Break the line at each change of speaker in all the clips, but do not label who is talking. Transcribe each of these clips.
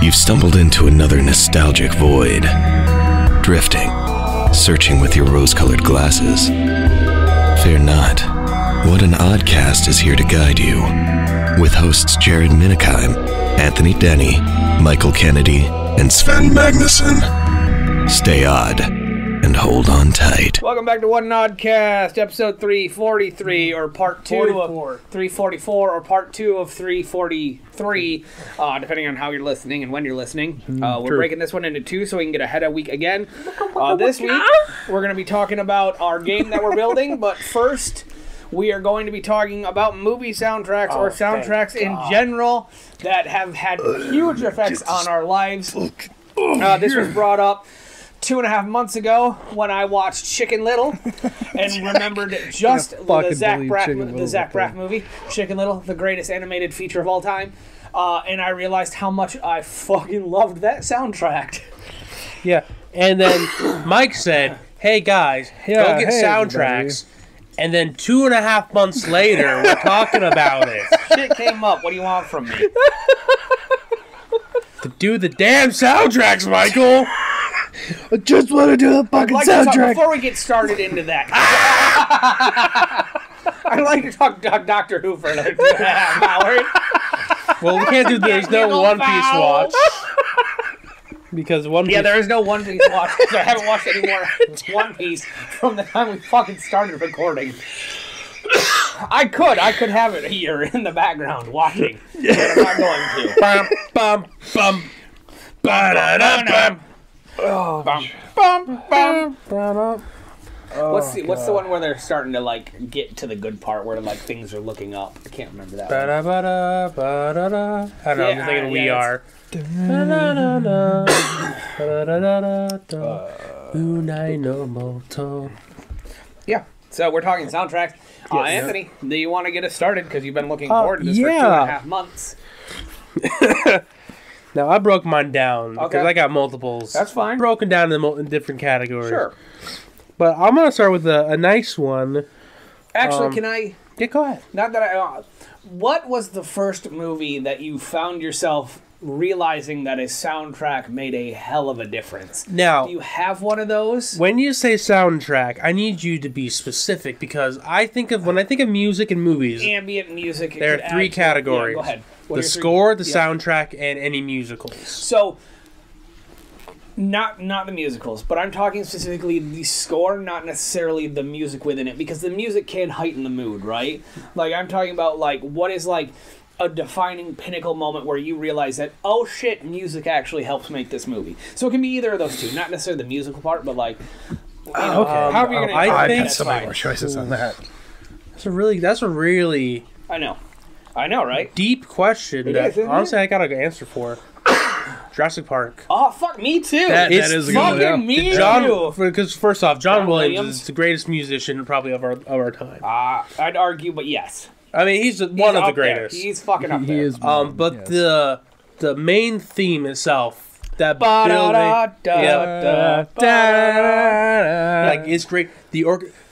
You've stumbled into another nostalgic void. Drifting, searching with your rose-colored glasses. Fear not. What an Oddcast is here to guide you. With hosts Jared Minikheim, Anthony Denny, Michael Kennedy, and Sven Magnuson. Stay odd and hold on tight.
Welcome back to What an Oddcast, episode 343, or part 2 of 344, or part 2 of 343, depending on how you're listening and when you're listening. We're breaking this one into two so we can get ahead a week again. This week, we're going to be talking about our game that we're building, but first, we are going to be talking about movie soundtracks or soundtracks in general that have had huge effects on our lives. This was brought up 2.5 months ago when I watched Chicken Little and remembered just the Zach Braff movie, Chicken Little, the greatest animated feature of all time. And I realized how much I fucking loved that soundtrack.
Yeah, and then Mike said, hey guys, go get soundtracks. Everybody. And then 2.5 months later, we're talking about it.
Shit came up. What do you want from me?
To do the damn soundtracks, Michael!
I just want to do the fucking soundtrack.
Before we get started into that, I'd like to talk Doctor Who for another 2.5 hours.
Well, we can't do there's no One Piece watch. Because One Piece...
Yeah, there is no One Piece watch. So I haven't watched any more One Piece from the time we fucking started recording. I could have it here in the background watching, but I'm not going to.
Bum, bum, bum. Ba-da-da-bum.
Oh, bum, bum, bum. What's the one where they're starting to like get to the good part where like things are looking up? I can't remember that.
Ba-da-ba-da, ba-da-da. I don't know. I'm thinking We Are.
Yeah. So we're talking soundtracks. Anthony, do you want to get us started because you've been looking forward to this for 2.5 months?
Now, I broke mine down because I got multiples.
That's fine.
Broken down in different categories.
Sure.
But I'm going to start with a nice one.
Actually, can I...
Yeah, go ahead.
Not that what was the first movie that you found yourself realizing that a soundtrack made a hell of a difference?
Now...
Do you have one of those?
When you say soundtrack, I need you to be specific because when I think of music and movies...
Ambient music...
There are three categories.
Yeah, go ahead.
The score, the soundtrack, and any musicals.
So, not the musicals, but I'm talking specifically the score, not necessarily the music within it, because the music can heighten the mood, right? Like, I'm talking about, like, what is, like, a defining pinnacle moment where you realize that, oh shit, music actually helps make this movie. So it can be either of those two, not necessarily the musical part, but, like, you know, however you're going to...
I think so many more choices on that.
That's a really...
I know, right?
Deep question that, honestly, I got an answer for. Jurassic Park.
Oh, fuck, me too.
That is a good one.
Fucking me too.
Because first off, John Williams is the greatest musician probably of our time.
I'd argue, but yes.
I mean, he's one of the greatest.
There. He's fucking up there.
He is.
But yes. the main theme itself, that building, like it's great.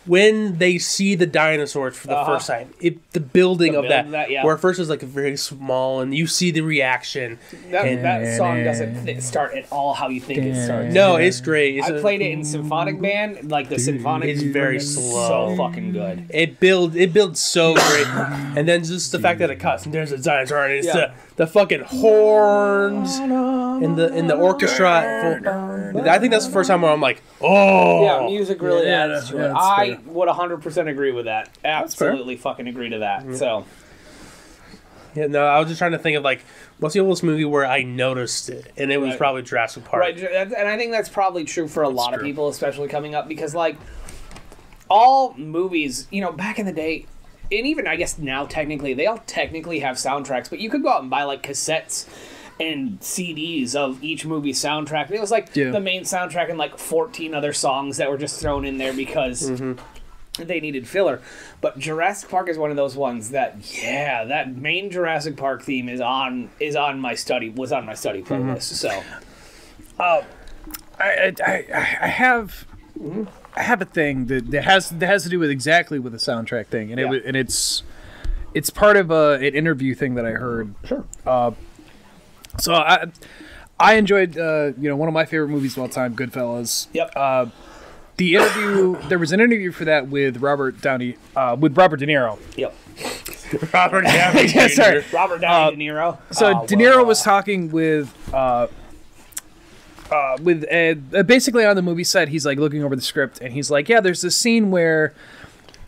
When they see the dinosaurs for the first time, the building of that, where at first it's like very small, and you see the reaction.
That song doesn't start at all how you think it starts.
No, it's great.
I played it in symphonic band, like the symphonic.
It's very slow,
so fucking good.
It builds so great, and then just the fact that it cuts and there's a dinosaur and it's the fucking horns in the orchestra. I think that's the first time where I'm like, oh,
yeah, music really adds to it. I would 100% agree with that. Absolutely fucking agree to that. Mm-hmm. So,
yeah, no, I was just trying to think of like, what's the oldest movie where I noticed it, and it was probably Jurassic Park.
Right, and I think that's probably true for a lot of people, especially coming up, because like all movies, you know, back in the day. And even, I guess, now, technically, they all technically have soundtracks, but you could go out and buy, like, cassettes and CDs of each movie's soundtrack. And it was, like, the main soundtrack and, like, 14 other songs that were just thrown in there because they needed filler. But Jurassic Park is one of those ones that, that main Jurassic Park theme was on my study playlist, so.
I have... I have a thing that has to do with exactly with the soundtrack thing, and it's part of an interview thing that I heard.
Sure.
So I enjoyed, one of my favorite movies of all time, Goodfellas.
Yep.
The interview, there was an interview for that with Robert De Niro.
Yep.
Robert Downey Jr.
Yeah, sorry.
Robert Downey De Niro.
So De Niro was talking with basically on the movie set. He's like looking over the script, and he's like, "Yeah, there's this scene where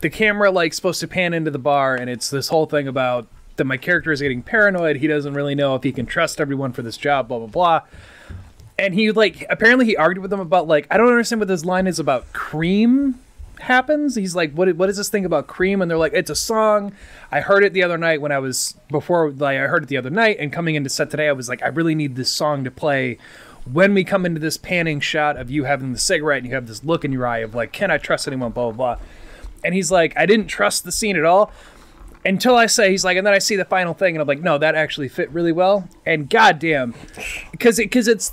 the camera like supposed to pan into the bar, and it's this whole thing about that my character is getting paranoid. He doesn't really know if he can trust everyone for this job, blah blah blah." And he apparently he argued with them about I don't understand what this line is about. Cream happens. He's like, what is this thing about cream? And they're like, it's a song. I heard it the other night I heard it the other night, and coming into set today, I was like, I really need this song to play when we come into this panning shot of you having the cigarette and you have this look in your eye of can I trust anyone, blah blah blah. And he's like, I didn't trust the scene at all until I say, he's like, and then I see the final thing, and I'm like, no, that actually fit really well. And goddamn, because it's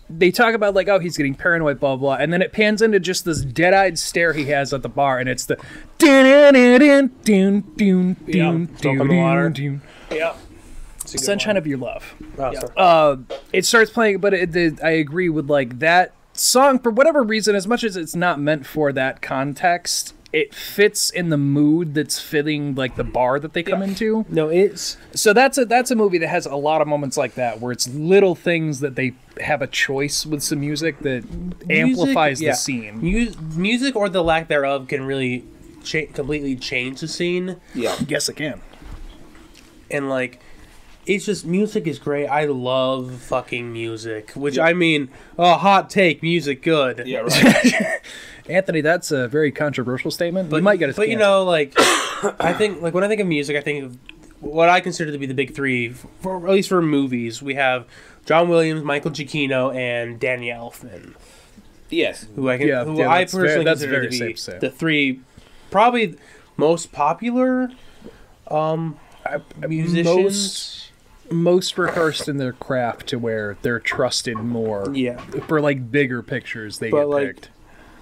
they talk about oh, he's getting paranoid, blah blah, and then it pans into just this dead-eyed stare he has at the bar, and it's the
Yeah.
Sunshine of Your Love.
Oh, sorry.
It starts playing, but I agree with that song for whatever reason. As much as it's not meant for that context, it fits in the mood that's fitting the bar that they come into.
No, it's
so that's a movie that has a lot of moments like that where it's little things that they have a choice with some music that amplifies the scene.
Music or the lack thereof can really completely change the scene.
Yeah.
Yes, it can.
And it's just, music is great. I love fucking music. Which, I mean, hot take, music good.
Yeah, right.
Anthony, that's a very controversial statement. But you might get us.
But I think when I think of music, I think of what I consider to be the big three, at least for movies. We have John Williams, Michael Giacchino, and Danny Elfman.
Yes.
I personally consider to be the three probably most popular musicians.
Most rehearsed in their craft to where they're trusted more.
Yeah.
For bigger pictures, they get picked.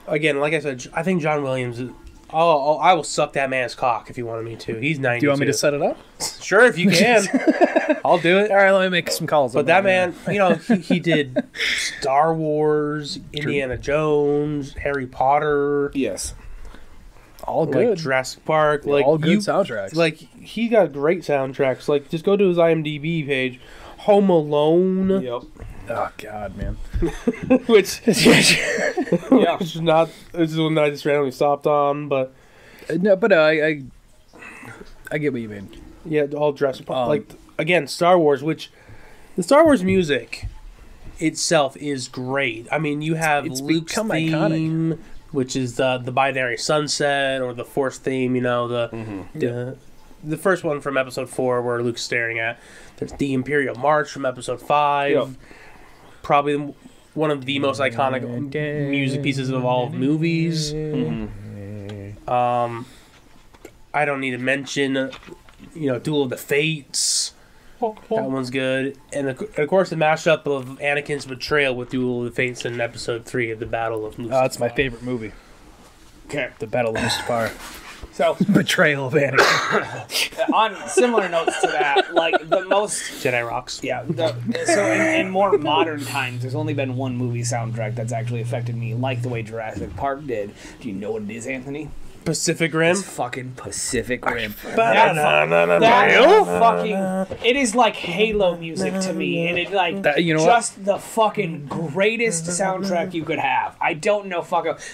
Again, like I said, I think John Williams is... I will suck that man's cock if you wanted me to. He's 92.
Do you want me to set it up?
Sure, if you can. I'll do it.
All right, let me make some calls.
But that man, he did Star Wars, Indiana Jones, Harry Potter.
Yes.
All good.
Jurassic Park.
All good soundtracks.
He got great soundtracks. Just go to his IMDb page. Home Alone.
Yep.
Oh God, man.
Which is not. This is one that I just randomly stopped on, but
no, but I get what you mean.
Yeah, all Jurassic Park. Again, Star Wars, which the Star Wars music itself is great. I mean, you have Luke's theme, iconic. Which is the binary sunset, or the Force theme. The first one from Episode 4, where Luke's staring at. There's the Imperial March from Episode 5.
Yep.
Probably one of the most iconic music pieces of all movies. Mm-hmm. I don't need to mention, Duel of the Fates. That one's good. And of course, the mashup of Anakin's betrayal with Duel of the Fates in Episode 3 of the Battle of Mustafar.
That's my favorite movie.
Okay.
The Battle of Mustafar.
So
betrayal of Anakin.
On similar notes to that, the most
Jedi rocks.
Yeah. So in more modern times, there's only been one movie soundtrack that's actually affected me, like the way Jurassic Park did. Do you know what it is, Anthony?
Pacific Rim.
It's fucking Pacific Rim. It is like Halo music to me, and it just the fucking greatest soundtrack you could have. I don't know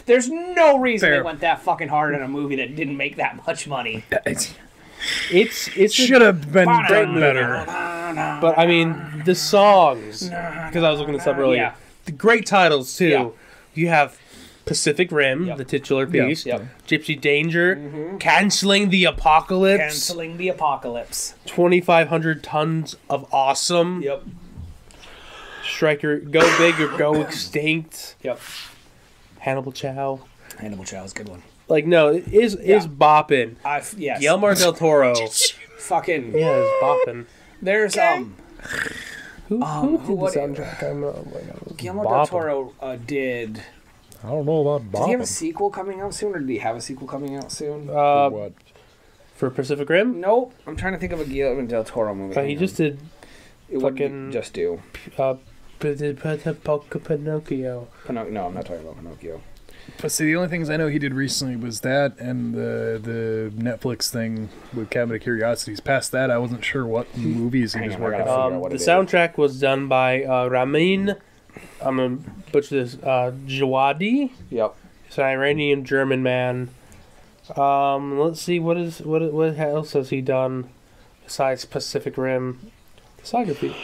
there's no reason they went that fucking hard in a movie that didn't make that much money.
It should have been better. But I mean, the songs, because I was looking this up earlier, the great titles too. Yeah. You have Pacific Rim, the titular piece.
Yep.
Gypsy Danger, Canceling the Apocalypse. 2,500 Tons of Awesome.
Yep.
Striker, Go Big or Go Extinct.
Yep.
Hannibal Chow.
Hannibal Chow is a good one.
No, it is bopping.
Yes.
Guillermo del Toro.
Fucking.
Yeah, it's bopping.
There's,
Who did the soundtrack?
Guillermo del Toro did...
I don't know about Bob.
Does he have a sequel coming out soon, or did he have a sequel coming out soon?
For what? For Pacific Rim?
Nope. I'm trying to think of a Guillermo del Toro movie.
He just did.
What did he just do?
Pinocchio.
No, I'm not talking about Pinocchio.
But see, the only things I know he did recently was that and the Netflix thing with Cabinet of Curiosities. Past that, I wasn't sure what movies he was working on.
The soundtrack was done by Ramin. I'm gonna butcher this. Jawadi.
Yep.
It's an Iranian German man. Let's see what else has he done besides Pacific Rim? Discography.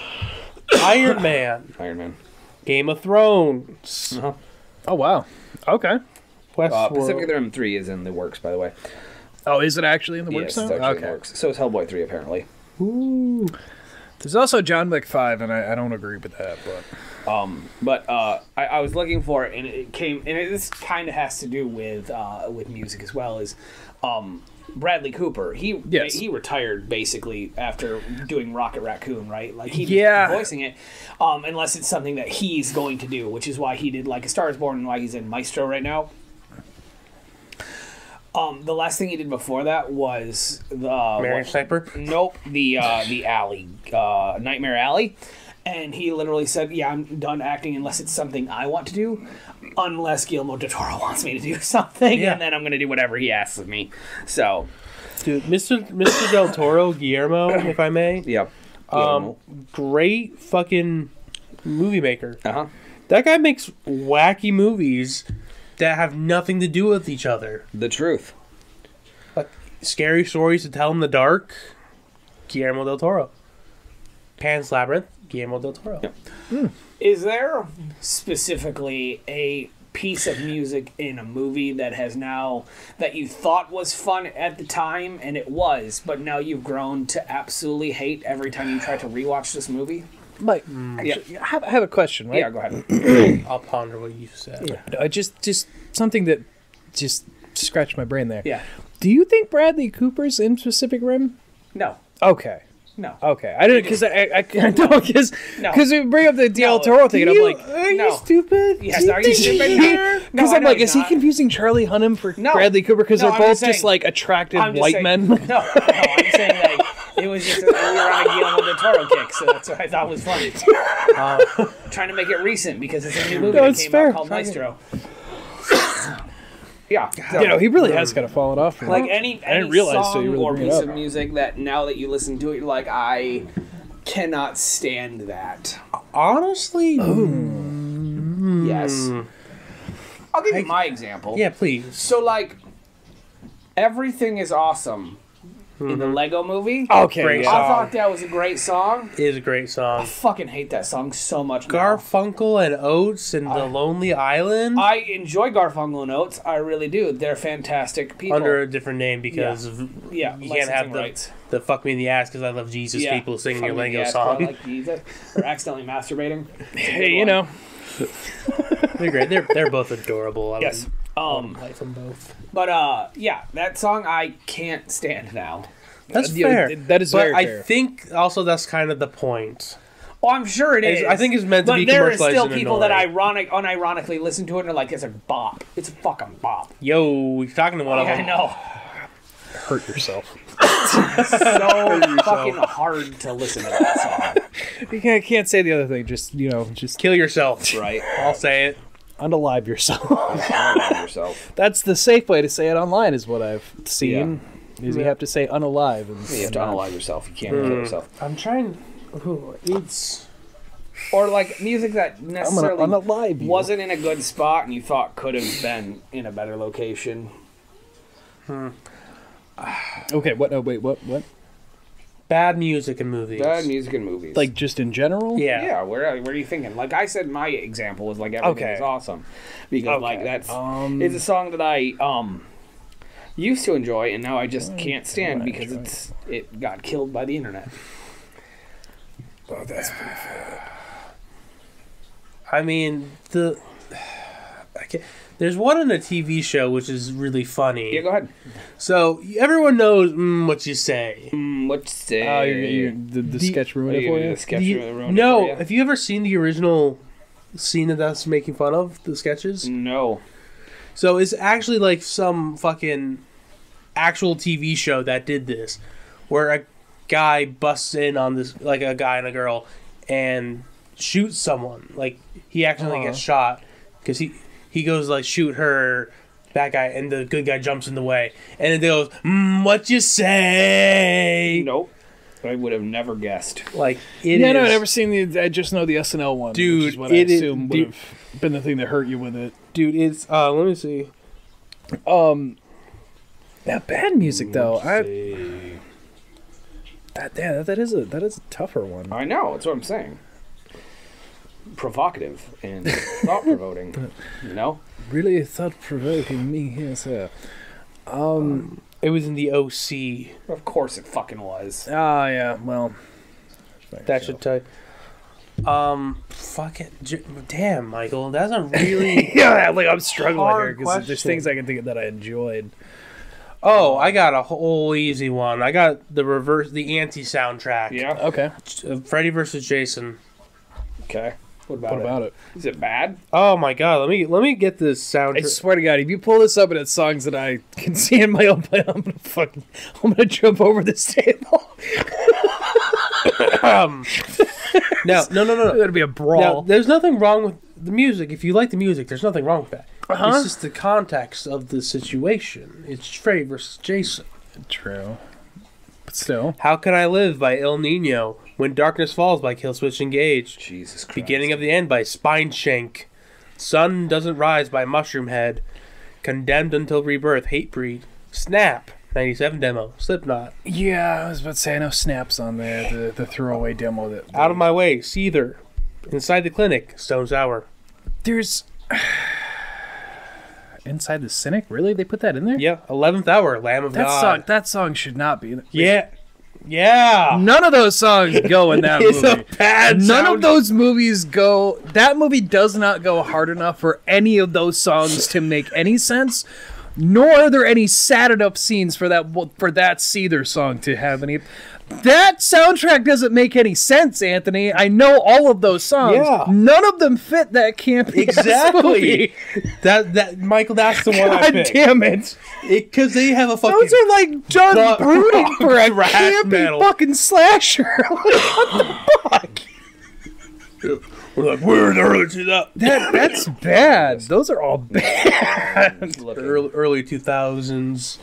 Iron Man. Game of Thrones.
Uh-huh.
Oh wow. Okay.
Pacific Rim 3 is in the works, by the way.
Oh, is it actually in the works
now?
now?
It's actually in the works. So is Hellboy 3, apparently.
Ooh.
There's also John Wick 5, and I don't agree with that, but
I was looking for it, and it came, and this kind of has to do with music as well, is Bradley Cooper. He retired basically after doing Rocket Raccoon, right? Like he was voicing it, unless it's something that he's going to do, which is why he did like A Star Is Born and why he's in Maestro right now. The last thing he did before that was the
American Sniper.
Nope, the Alley, Nightmare Alley, and he literally said, "Yeah, I'm done acting unless it's something I want to do, unless Guillermo del Toro wants me to do something, and then I'm going to do whatever he asks of me." So,
dude, Mr. del Toro, Guillermo, if I may, great fucking movie maker. That guy makes wacky movies that have nothing to do with each other.
The truth.
Like scary stories to tell in the dark, Guillermo del Toro. Pan's Labyrinth, Guillermo del Toro.
Yep. Is there specifically a piece of music in a movie that you thought was fun at the time, and it was, but now you've grown to absolutely hate every time you try to rewatch this movie?
Mike, actually, I have a question, right?
Yeah, go ahead.
I'll ponder what you said.
Yeah. Just something that just scratched my brain there.
Yeah.
Do you think Bradley Cooper's in Pacific Rim?
No.
Okay.
No.
Okay. I didn't, because because we bring up the Del Toro thing, and I'm like,
are you stupid?
Yes, are you stupid?
Because I'm like, is he confusing Charlie Hunnam for Bradley Cooper? Because they're both just like attractive white men.
No, I'm saying like it was just we were on a Guillermo del Toro kick, so that's what I thought was funny. Trying to make it recent because it's a new movie that came out called Maestro. Yeah, so,
he really has kind of fallen off.
Like any song or piece of music that now that you listen to it, you're like, I cannot stand that.
Honestly,
yes. I'll give you my example.
Yeah, please.
So like, Everything Is Awesome. In the Lego Movie.
Okay,
great
I
song.
thought that was a great song.
It is a great song.
I fucking hate that song so much now.
Garfunkel and Oates and The Lonely Island.
I enjoy Garfunkel and Oates. I really do. They're fantastic people.
Under a different name because you can't have the fuck me in the ass because I love Jesus people singing your Lego song.
Like Jesus, or accidentally masturbating.
Hey,
They're great. They're both adorable. I
yes.
like them both.
But that song I can't stand now.
That's fair.
That is very fair.
I think also that's kind of the point.
Oh, I'm sure it is.
I think it's meant to be commercialized.
But there are still people that unironically listen to it and are like, it's a bop. It's a fucking bop.
Yo, you're talking to one of them.
I know.
Hurt yourself.
So fucking hard to listen to that song.
You can't say the other thing. Just
kill yourself.
Right.
I'll say it.
Unalive yourself.
Unalive yourself.
That's the safe way to say it online, is what I've seen. Is you have to say unalive.
You have to unalive yourself. You can't kill yourself.
I'm trying.
Or like music that necessarily
unalive you.
wasn't in a good spot and you thought could have been in a better location.
Okay. What? No. Wait. What?
Bad music in movies.
Bad music in movies.
Like just in general?
Yeah.
Yeah. Where are you thinking? Like I said, my example was like Everything Is Awesome, because like that's it's a song that I used to enjoy and now I just can't stand because it got killed by the internet.
Oh, that's pretty fair.
I mean there's one on a TV show which is really funny.
Yeah, go ahead.
So everyone knows what you say.
What you say?
The sketch ruined it for you?
The sketch ruined
no,
it for you?
have you ever seen the original scene that that's making fun of, the sketches?
No.
So it's actually like some fucking actual TV show that did this, where a guy busts in on this, like a guy and a girl, and shoots someone. Like, he accidentally gets shot because he goes, like, shoot her bad guy, and the good guy jumps in the way. And then they goes, what you say?
Nope. I would have never guessed.
Like,
I've never seen the. I just know the SNL one,
dude.
Which is what I assume would have been the thing that hurt you with it,
dude. It's let me see.
Yeah, bad music though. That is a tougher one.
I know. That's what I'm saying. Provocative and thought-provoking. You know.
Really thought-provoking me here, sir.
It was in the OC.
Of course it fucking was.
Ah, yeah. Well,
that should tell you. Fuck it. Damn, Michael. That's a really
yeah. Like I'm struggling here because
question.
there's things I can think of that I enjoyed.
Oh, I got a whole easy one. I got the anti-soundtrack.
Yeah.
Okay.
Freddy vs. Jason.
Okay. What
What about it?
Is it bad?
Oh my god, let me get this soundtrack.
I swear to God, if you pull this up and it's songs that I can see in my own play, I'm gonna jump over this table.
No.
That'd be a brawl.
Now, there's nothing wrong with the music. If you like the music, there's nothing wrong with that.
Uh-huh.
It's just the context of the situation. It's Freddy versus Jason.
True. But still.
How Can I Live by El Nino. When Darkness Falls by Killswitch Engage.
Jesus Christ.
Beginning of the End by Spineshank. Sun Doesn't Rise by Mushroomhead. Condemned Until Rebirth, Hatebreed. Snap, 97 demo, Slipknot.
Yeah, I was about to say, I know Snap's on there, the throwaway demo. That
Out of My Way, Seether. Inside the Clinic, Stone Sour.
There's... Inside the Cynic? Really? They put that in there?
Yeah, 11th Hour, Lamb of God.
That song should not be.
Yeah.
None of those songs go in that
It's
movie.
a bad
None
sound.
of those movies go... That movie does not go hard enough for any of those songs to make any sense, nor are there any sad enough scenes for that Seether song to have any... That soundtrack doesn't make any sense, Anthony. I know all of those songs.
Yeah.
None of them fit that campy
Exactly. That Michael, that's the one I
God
picked.
damn it.
Because they have a fucking...
Those are like done brooding for a
thrash
campy
metal.
fucking slasher. What the fuck?
We're like, we're in the early 2000s.
That's bad. Those are all bad.
Early 2000s.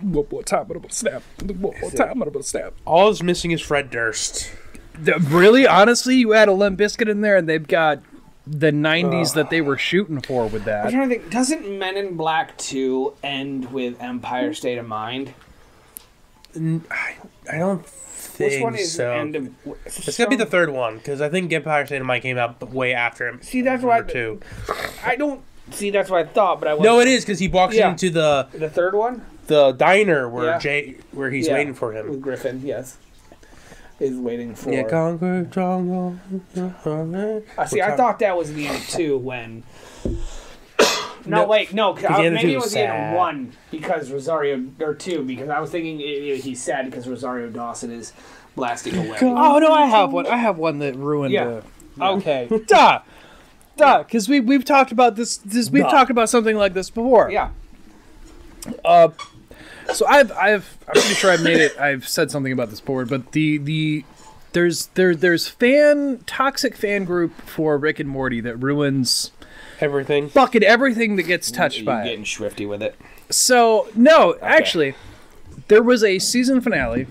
What time I'm gonna snap? What time I'm gonna snap?
All is missing is Fred Durst.
Really? Honestly, you add a Limp Bizkit in there, and they've got the 90s that they were shooting for with
I'm
that.
trying to think. Doesn't Men in Black 2 end with Empire State of Mind?
I don't think
Which one is
so.
the end of...
It's gonna be the third one, because I think Empire State of Mind came out way after him.
See, that's why...
Two.
I don't... See, that's what I thought, but I wasn't...
No, it is, because he walks into the
third one?
the diner where
Yeah.
he's waiting for him.
With Griffin, yes. Is waiting for...
Yeah, conquer jungle.
See, I thought that was the end of 2 when... No, wait, no.
the end of
Maybe
2
it was the end
sad.
of 1 because Rosario... Or 2, because I was thinking he's sad because Rosario Dawson is blasting away.
Oh, no, I have one. I have one that ruined
Yeah.
Okay. Duh. Because we've talked about this we've talked about something like this before.
Yeah.
So I'm pretty sure I've said something about this before, but there's toxic fan group for Rick and Morty that ruins
Everything.
fucking everything that gets touched by
You're
it.
getting swifty with it.
So no, actually, there was a season finale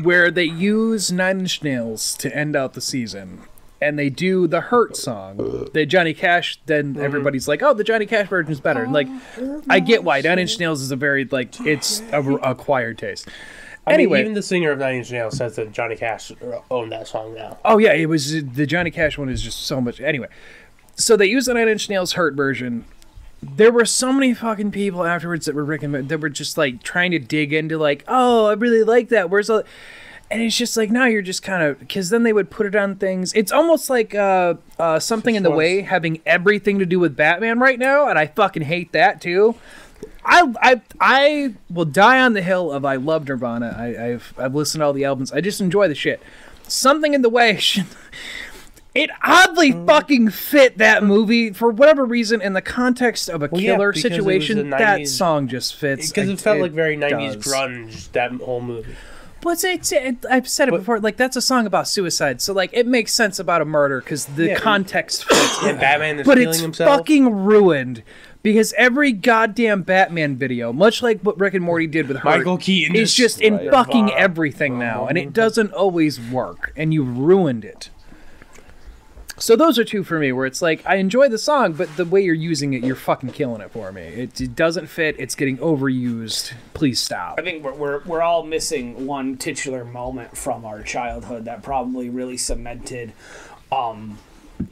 where they use Nine Inch Nails to end out the season. And they do the Hurt song. The Johnny Cash, then everybody's like, oh, the Johnny Cash version is better. And like, I get why. Nine Inch Nails is a very, like, it's a acquired taste. Anyway.
Even the singer of Nine Inch Nails says that Johnny Cash owned that song now.
Oh, yeah, it was, the Johnny Cash one is just so much. Anyway. So they used the Nine Inch Nails Hurt version. There were so many fucking people afterwards that were just, like, trying to dig into, like, oh, I really like that. Where's all... And it's just like, now you're just kind of... Because then they would put it on things. It's almost like Something in the Way having everything to do with Batman right now, and I fucking hate that, too. I will die on the hill of I love Nirvana. I've listened to all the albums. I just enjoy the shit. Something in the Way... It oddly fucking fit that movie for whatever reason in the context of a killer situation. That song just fits.
Because it felt like very 90s grunge, that whole movie.
But I've said it before. Like, that's a song about suicide, so like it makes sense about a murder because the context fits.
And Batman is
but
killing
it's
himself.
fucking ruined because every goddamn Batman video, much like what Rick and Morty did with Hurt,
Michael Keaton
is just in fucking everything now, and it doesn't always work, and you ruined it. So those are two for me, where it's like, I enjoy the song, but the way you're using it, you're fucking killing it for me. It doesn't fit. It's getting overused. Please stop.
I think we're all missing one titular moment from our childhood that probably really cemented,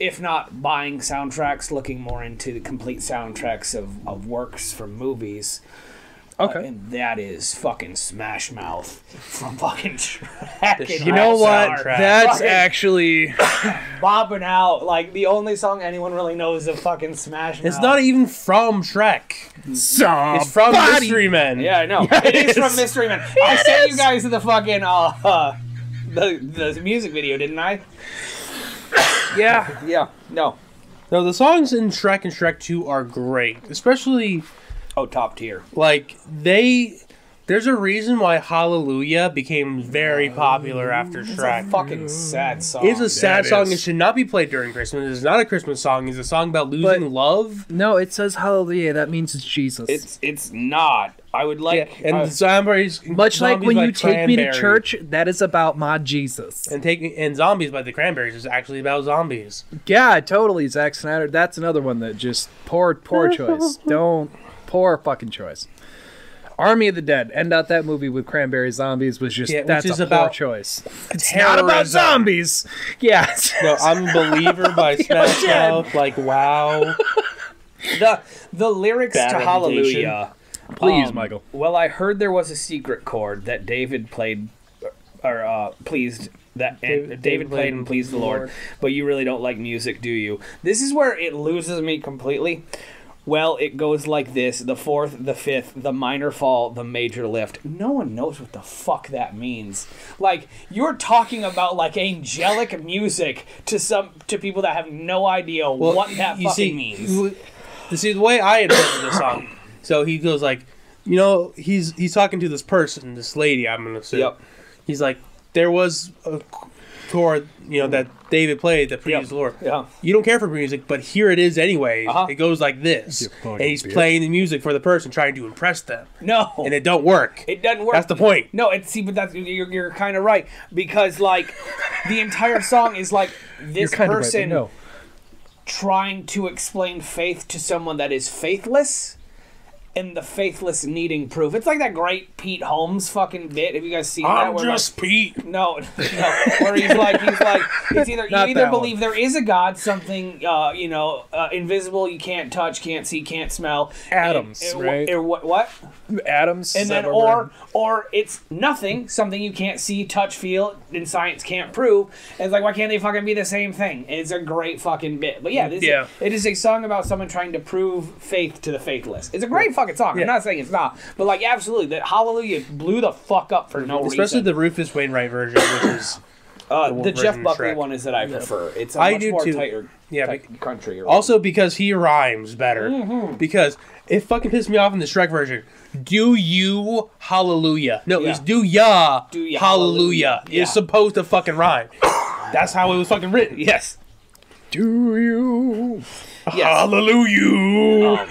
if not buying soundtracks, looking more into the complete soundtracks of works from movies.
Okay.
And that is fucking Smash Mouth from fucking Shrek.
You know what?
Soundtrack.
That's
Fucking
actually...
bopping out. Like, the only song anyone really knows of fucking Smash Mouth.
It's not even from Shrek. It's from Mystery Men.
Yeah, I know. It is from Mystery Men. I sent you guys the fucking, the music video, didn't I?
Yeah.
Yeah. No.
No, the songs in Shrek and Shrek 2 are great. Especially...
Oh, top tier.
Like, there's a reason why Hallelujah became very popular after Shrek.
It's a fucking sad song.
It's a sad
That
song.
is.
It should not be played during Christmas. It's not a Christmas song. It's a song about losing love.
No, it says hallelujah. That means it's Jesus.
It's not. I would like...
and zombies,
Much like
Zombies
when
by
you take me to
Cranberries.
church, that is about my Jesus.
And Zombies by the Cranberries is actually about zombies.
Yeah, totally, Zack Snyder. That's another one that just poor choice. Poor fucking choice. Army of the Dead. End out that movie with Cranberry Zombies was just
which
that's
is
a poor
about
choice. It's not about
terrorism.
zombies. Yeah.
No, Unbeliever by Smash Mouth. Like, wow.
The lyrics
Bad
to
reputation.
Hallelujah.
Please, Michael.
Well, I heard there was a secret chord that David played, or pleased. David played and pleased the Lord, but you really don't like music, do you? This is where it loses me completely. Well, it goes like this: the fourth, the fifth, the minor fall, the major lift. No one knows what the fuck that means. Like, you're talking about like angelic music to people that have no idea what that fucking means.
You see, the way I interpret this song, so he goes like, you know, he's talking to this person, this lady, I'm gonna assume.
Yep.
He's like, there was a chord, you know, that David played that pleased the Lord.
Yeah.
You don't care for music, but here it is anyway.
Uh-huh.
It goes like this.
You fucking
And he's
bitch.
playing the music for the person, trying to impress them.
No.
And it don't work.
It doesn't work.
That's the point.
No, but you're kind of right, because like the entire song is like this
You're kind of right,
person
but no.
trying to explain faith to someone that is faithless, and the faithless needing proof. It's like that great Pete Holmes fucking bit. Have you guys seen that?
I'm
where,
just Pete.
no, where he's like, it's either
Not
you either
that
believe there is a God, something invisible, you can't touch, can't see, can't smell.
Atoms, right?
Or what?
Adams.
And
is
then
that what
or it's nothing, something you can't see, touch, feel, and science can't prove. And it's like, why can't they fucking be the same thing? It's a great fucking bit. But yeah, it is a song about someone trying to prove faith to the faithless. It's a great fucking song. I'm not saying it's not, but like absolutely, that Hallelujah blew the fuck up for no reason.
Especially the Rufus Wainwright version, which is
the Jeff
version of
Buckley
Shrek.
one is that I prefer. It's a
I
much
do
more
too.
tighter,
Yeah,
tight country.
also because he rhymes better.
Mm-hmm.
Because it fucking pissed me off in the Shrek version. Do you hallelujah? No,
Yeah.
it's do ya
hallelujah.
hallelujah.
Yeah.
It's supposed to fucking rhyme. That's how it was fucking written.
Yes.
Do you?
Yes.
Hallelujah.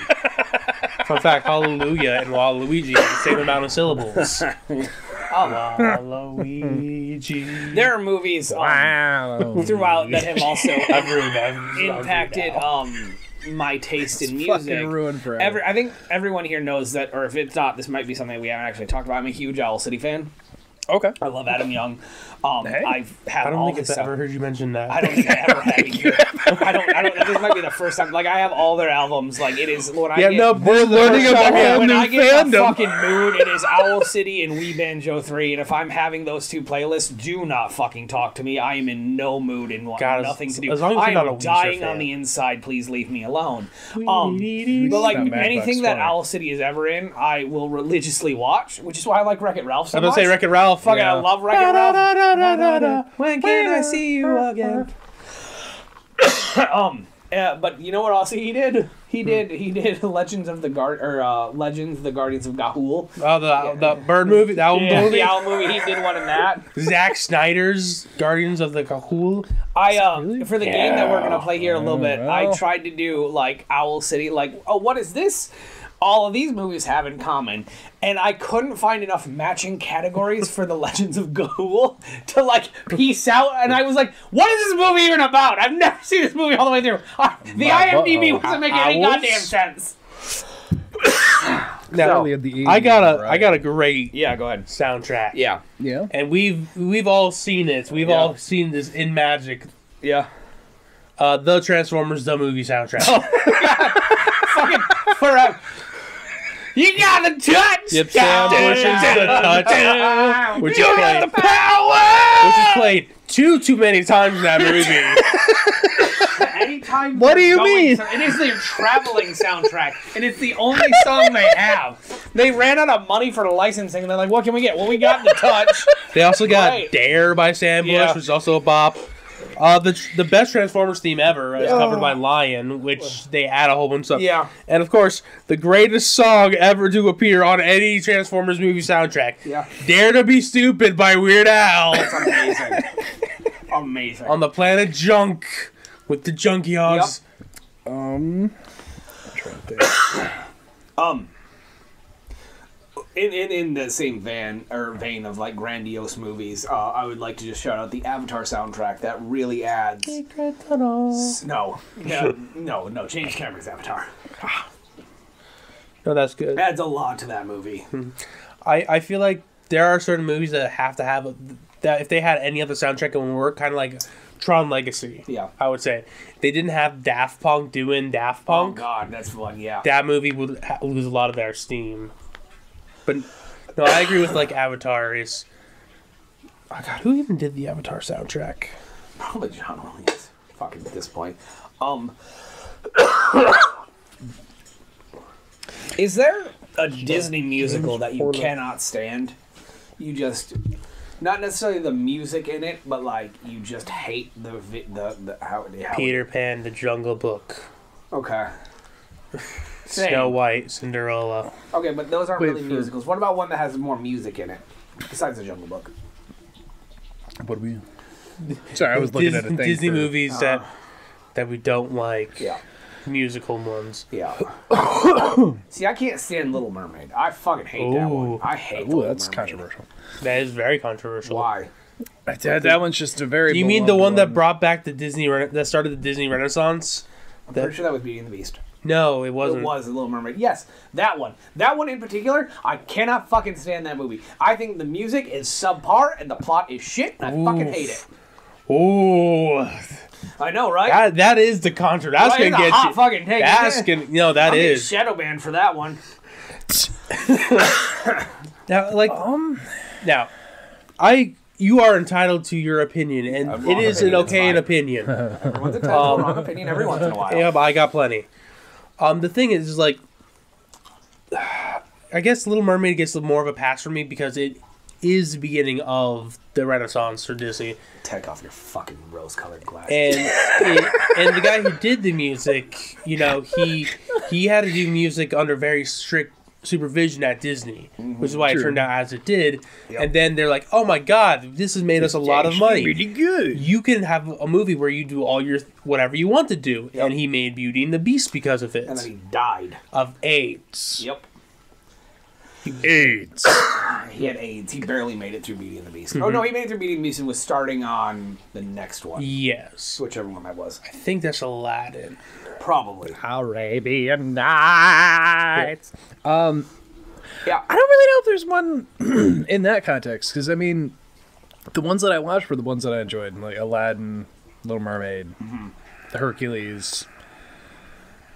Fun fact: Hallelujah and Waluigi have the same amount of syllables. Waluigi.
There are movies
Wow.
throughout that have also
I've ruined that.
impacted my taste in music.
Fucking ruined forever.
I think everyone here knows that, or if it's not, this might be something we haven't actually talked about. I'm a huge Owl City fan.
Okay.
I love Adam Young.
Hey.
I've had
I don't
all
think
his
I've
stuff.
ever heard you mention that.
I don't think I ever have either. I don't. This might be the first time. Like, I have all their albums. Like, it is when I
Yeah,
get.
no, we're learning about a whole
when
new
I get in a
fandom.
fucking mood, it is Owl City and We Banjo 3. And if I'm having those two playlists, do not fucking talk to me. I am in no mood and want
God,
nothing to do.
as long as
I
you're not
am
a Weezer
dying
fan.
on the inside. Please leave me alone. But
That
like
Matchbox
anything that
20.
Owl City is ever in, I will religiously watch, which is why I like Wreck-It Ralph so
I'm gonna
much.
say Wreck-It Ralph.
Fucking, I love Wreck-It Ralph.
Da-da-da-da-da-da.
When can I see you again? But you know what else he did? He did Legends, the Guardians of Ga'Hoole.
Oh, the bird movie, the owl movie.
The owl movie. He did one in that.
Zack Snyder's Guardians of the Ga'Hoole.
For the game that we're gonna play here a little bit, I tried to do like Owl City. Like, oh, what is this? All of these movies have in common, and I couldn't find enough matching categories for the Legends of Ga'Hoole to like piece out. And I was like, "What is this movie even about? I've never seen this movie all the way through." The IMDb wasn't making any goddamn sense.
Now, I got a great
go ahead.
soundtrack.
Yeah,
and we've all seen it. We've all seen this in Magic.
Yeah.
The Transformers the movie soundtrack.
Fucking forever. You got the touch.
Yep, Sam Bush's The Touch, which is played
the power.
Which is played too many times in that movie.
Anytime.
What do you mean?
It is their traveling soundtrack, and it's the only song they have. They ran out of money for the licensing, and they're like, "What can we get?" Well, we got The Touch.
They also got Dare by Sam Bush, which is also a bop. The best Transformers theme ever is covered by Lion, which they add a whole bunch of stuff.
Yeah.
And of course, the greatest song ever to appear on any Transformers movie soundtrack.
Yeah.
Dare to Be Stupid by Weird Al.
That's amazing. Amazing.
On the planet Junk with the Junkyards.
In the same vein of like grandiose movies, I would like to just shout out the Avatar soundtrack that really adds. No, James Cameron's Avatar.
No, that's good.
Adds a lot to that movie.
I feel like there are certain movies that have to have that if they had any other soundtrack, it would work. Kind of like Tron Legacy.
Yeah,
I would say they didn't have Daft Punk doing Daft Punk.
Oh God, that's fun. Yeah,
that movie would lose a lot of their steam. But no, I agree with like Avatar is. Oh God, who even did the Avatar soundtrack?
Probably John Williams. Fucking at this point. Is there a Disney musical that you cannot stand? You just not necessarily the music in it, but like you just hate the how
Peter Pan, The Jungle Book.
Okay.
Snow White, Cinderella.
Okay, but those aren't really musicals. What about one that has more music in it besides The Jungle Book?
What do we? Sorry, I was looking at a thing.
Disney movies that we don't like.
Yeah.
Musical ones.
Yeah. See, I can't stand Little Mermaid. I fucking hate that one. I hate Little Mermaid.
That's controversial.
That is very controversial.
Why?
That one's just a very.
Do you mean the one that brought back the Disney that started the Disney Renaissance?
I'm pretty sure that was Beauty and the Beast.
No, it wasn't.
It was The Little Mermaid. Yes, that one. That one in particular, I cannot fucking stand that movie. I think the music is subpar and the plot is shit, and I fucking hate it.
Ooh.
I know, right?
That is the contra. That's gonna get you.
Fucking take.
That's gonna. No, that
I'll
is.
get shadow banned for that one.
You are entitled to your opinion, and it is an opinion.
Everyone's entitled to a wrong opinion every once in a while.
Yeah, but I got plenty. The thing is like, I guess Little Mermaid gets more of a pass for me because it is the beginning of the Renaissance for Disney.
Take off your fucking rose-colored glasses.
And the guy who did the music, you know, he had to do music under very strict supervision at Disney, which is why it turned out as it did. Yep. And then they're like, "Oh my God, this has made us a lot of money.
Really good.
You can have a movie where you do all your whatever you want to do." Yep. And he made Beauty and the Beast because of it.
And then he died
of AIDS.
Yep.
AIDS.
He had AIDS. He barely made it through Beauty and the Beast. Oh no, he made it through Beauty and the Beast and was starting on the next one.
Yes.
Whichever one that was.
I think that's Aladdin.
Probably.
Arabian Nights.
Yeah.
I don't really know if there's one in that context, because I mean, the ones that I watched were the ones that I enjoyed, like Aladdin, Little Mermaid, the Hercules.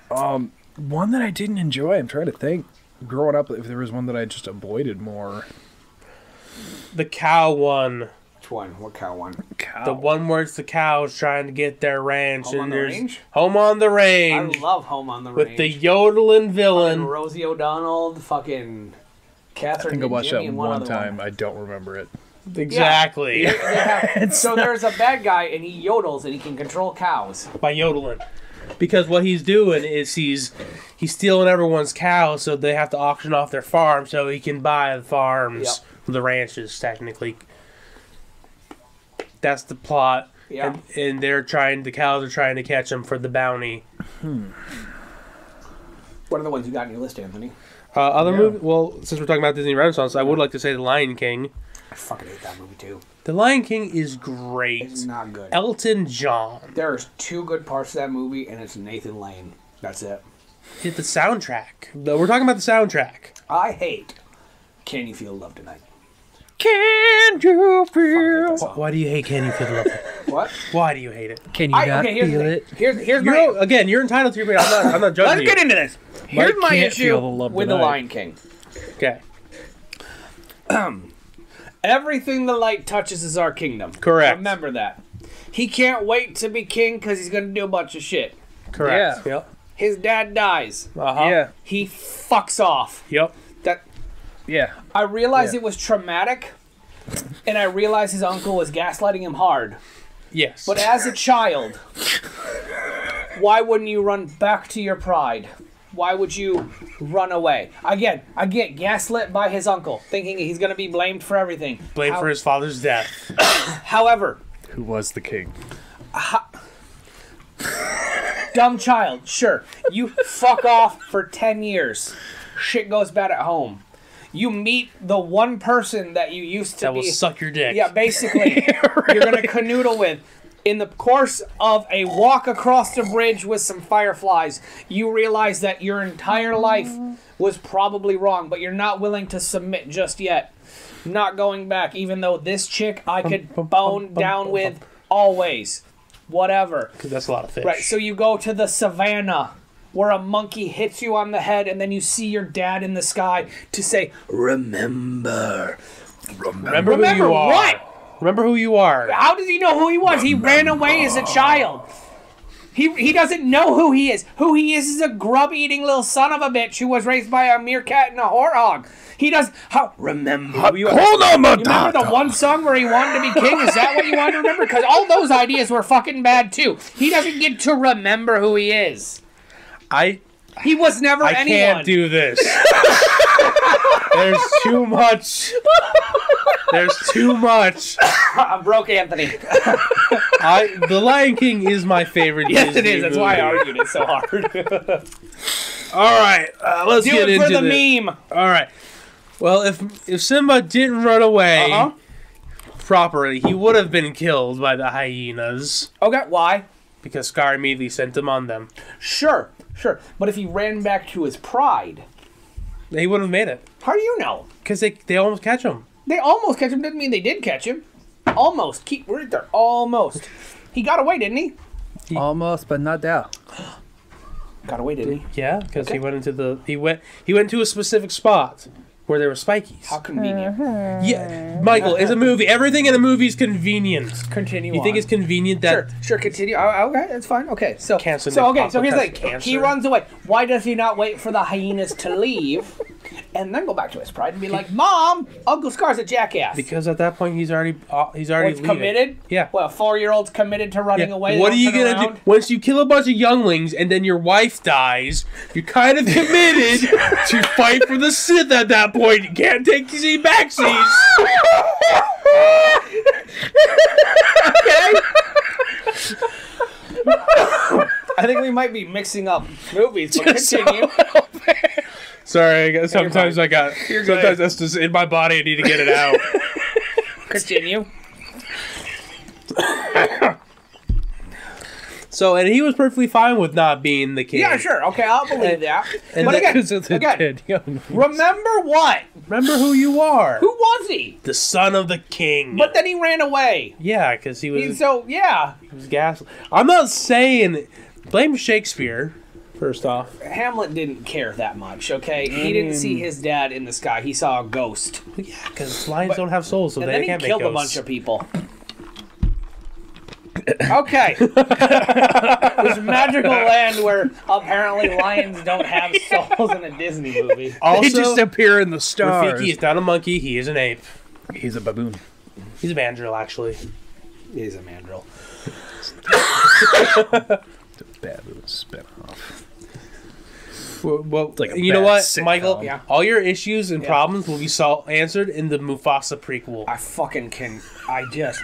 One that I didn't enjoy, I'm trying to think. Growing up, if there was one that I just avoided more.
The cow one.
Which one? What cow one?
Cow.
The one where it's the cows trying to get their ranch.
Home on the Range?
Home on the Range.
I love Home on the Range.
With the yodeling villain.
Rosie O'Donnell, fucking Catherine.
I think I watched
Jimmy
that one time. I don't remember it.
Exactly.
Yeah. So there's a bad guy, and he yodels, and he can control cows.
By yodeling. Because what he's doing is he's stealing everyone's cows, so they have to auction off their farm so he can buy the farms, the ranches, technically. That's the plot.
Yeah.
And the cows are trying to catch him for the bounty.
What are the ones you got on your list, Anthony?
Other movies? Well, since we're talking about Disney Renaissance, I would like to say The Lion King.
I fucking hate that movie, too.
The Lion King is great.
It's not good.
Elton John.
There's 2 good parts of that movie, and it's Nathan Lane. That's it.
Hit the soundtrack. We're talking about the soundtrack.
I hate Can You Feel Love Tonight?
Can you feel?
Why do you hate Can You Feel the Love?
What?
Why do you hate it?
Can you not feel it?
Here's my...
Again, you're entitled to your opinion. I'm not judging
Let's
you.
get into this. Here's my
can't
issue
feel the love
with The
tonight.
Lion King.
Okay.
Everything the light touches is our kingdom.
Correct.
Remember that. He can't wait to be king because he's going to do a bunch of shit.
Correct.
Yeah.
Yep.
His dad dies.
Uh-huh.
Yeah.
He fucks off.
Yep.
Yeah.
I realized it was traumatic, and I realized his uncle was gaslighting him hard.
Yes.
But as a child, why wouldn't you run back to your pride? Why would you run away? Again, I get gaslit by his uncle, thinking he's going to be blamed for everything.
Blame for his father's death.
However,
Who was the king?
dumb child, sure. You fuck off for 10 years. Shit goes bad at home. You meet the one person that you used to
That
be...
will suck your dick.
Yeah, basically. You're going to canoodle with. In the course of a walk across the bridge with some fireflies, you realize that your entire life was probably wrong, but you're not willing to submit just yet. Not going back, even though this chick I could bone down with always. Whatever.
Because that's a lot of fish.
Right, so you go to the savannah where a monkey hits you on the head and then you see your dad in the sky to say, Remember
Remember who you are.
what?
Remember who you are.
How does he know who he was? He ran away as a child. He doesn't know who he is. Who he is a grub-eating little son of a bitch who was raised by a meerkat and a warthog. He does... Remember who you are.
Hold on,
You remember the one song where he wanted to be king? Is that what you want to remember? Because all those ideas were fucking bad, too. He doesn't get to remember who he is. He was never
I
anyone.
can't do this. There's too much. There's too much.
I'm broke, Anthony.
The Lion King is my favorite
Yes,
Disney
it is. That's why I
movie.
argued it so hard.
All right, let's
Do
get
it
into
for the
this.
meme.
All right. Well, if Simba didn't run away properly, he would have been killed by the hyenas
Okay, why?
because Scar immediately sent him on them.
Sure. But if he ran back to his pride,
He wouldn't have made it
how do you know?
because they almost catch him.
They almost catch him. Didn't mean they did catch him. Almost. Keep right there. Almost. He got away, didn't he?
Almost, but not there.
Got away, didn't he?
Yeah, because he went into he went to a specific spot where there were spikies.
How convenient.
Yeah, Michael, it's a movie. Everything in a movie is convenient.
Continue
You think
on.
it's convenient that
Sure, continue. Okay, that's fine. Okay, so
Cancer
so
may
here's the
possibly
thing.
cause
He
cancer.
runs away. Why does he not wait for the hyenas to leave and then go back to his pride and be like, Mom, Uncle Scar's a jackass?
because at that point he's already leaving.
Committed?
Yeah.
Well, a 4-year-old's committed to running
Yeah.
away.
What
they
are you
don't turn
gonna
around?
do once you kill a bunch of younglings and then your wife dies? You're kind of committed to fight for the Sith at that point. You can't take these backseats.
Okay. I think we might be mixing up movies, but continue.
Sorry, sometimes
fine.
sometimes that's just in my body. I need to get it out.
Continue.
So, and he was perfectly fine with not being the king.
Yeah, sure. Okay, I'll believe that.
and
But
the-
again,
Because it's a
again,
kid. Young.
remember what?
Remember who you are.
Who was he?
The son of the king.
But then he ran away.
Yeah, because he was,
So, yeah.
he was gas. I'm not saying blame Shakespeare. First off,
Hamlet didn't care that much, okay? He didn't see his dad in the sky. He saw a ghost.
yeah, because lions don't have souls, so
And
they
then he
can't
killed
make
a
ghosts.
bunch of people. Okay. This magical land where apparently lions don't have souls in a Disney movie.
They
Also,
just appear in the stars.
Rafiki is not a monkey. He is an ape.
He's a baboon.
He's a mandrill, actually.
He's a mandrill.
The Bad Little Spinoff.
Well,
like a
you know
bad
what,
sitcom.
Michael?
Yeah.
All your issues and problems will be answered in the Mufasa prequel.
I fucking can. I just.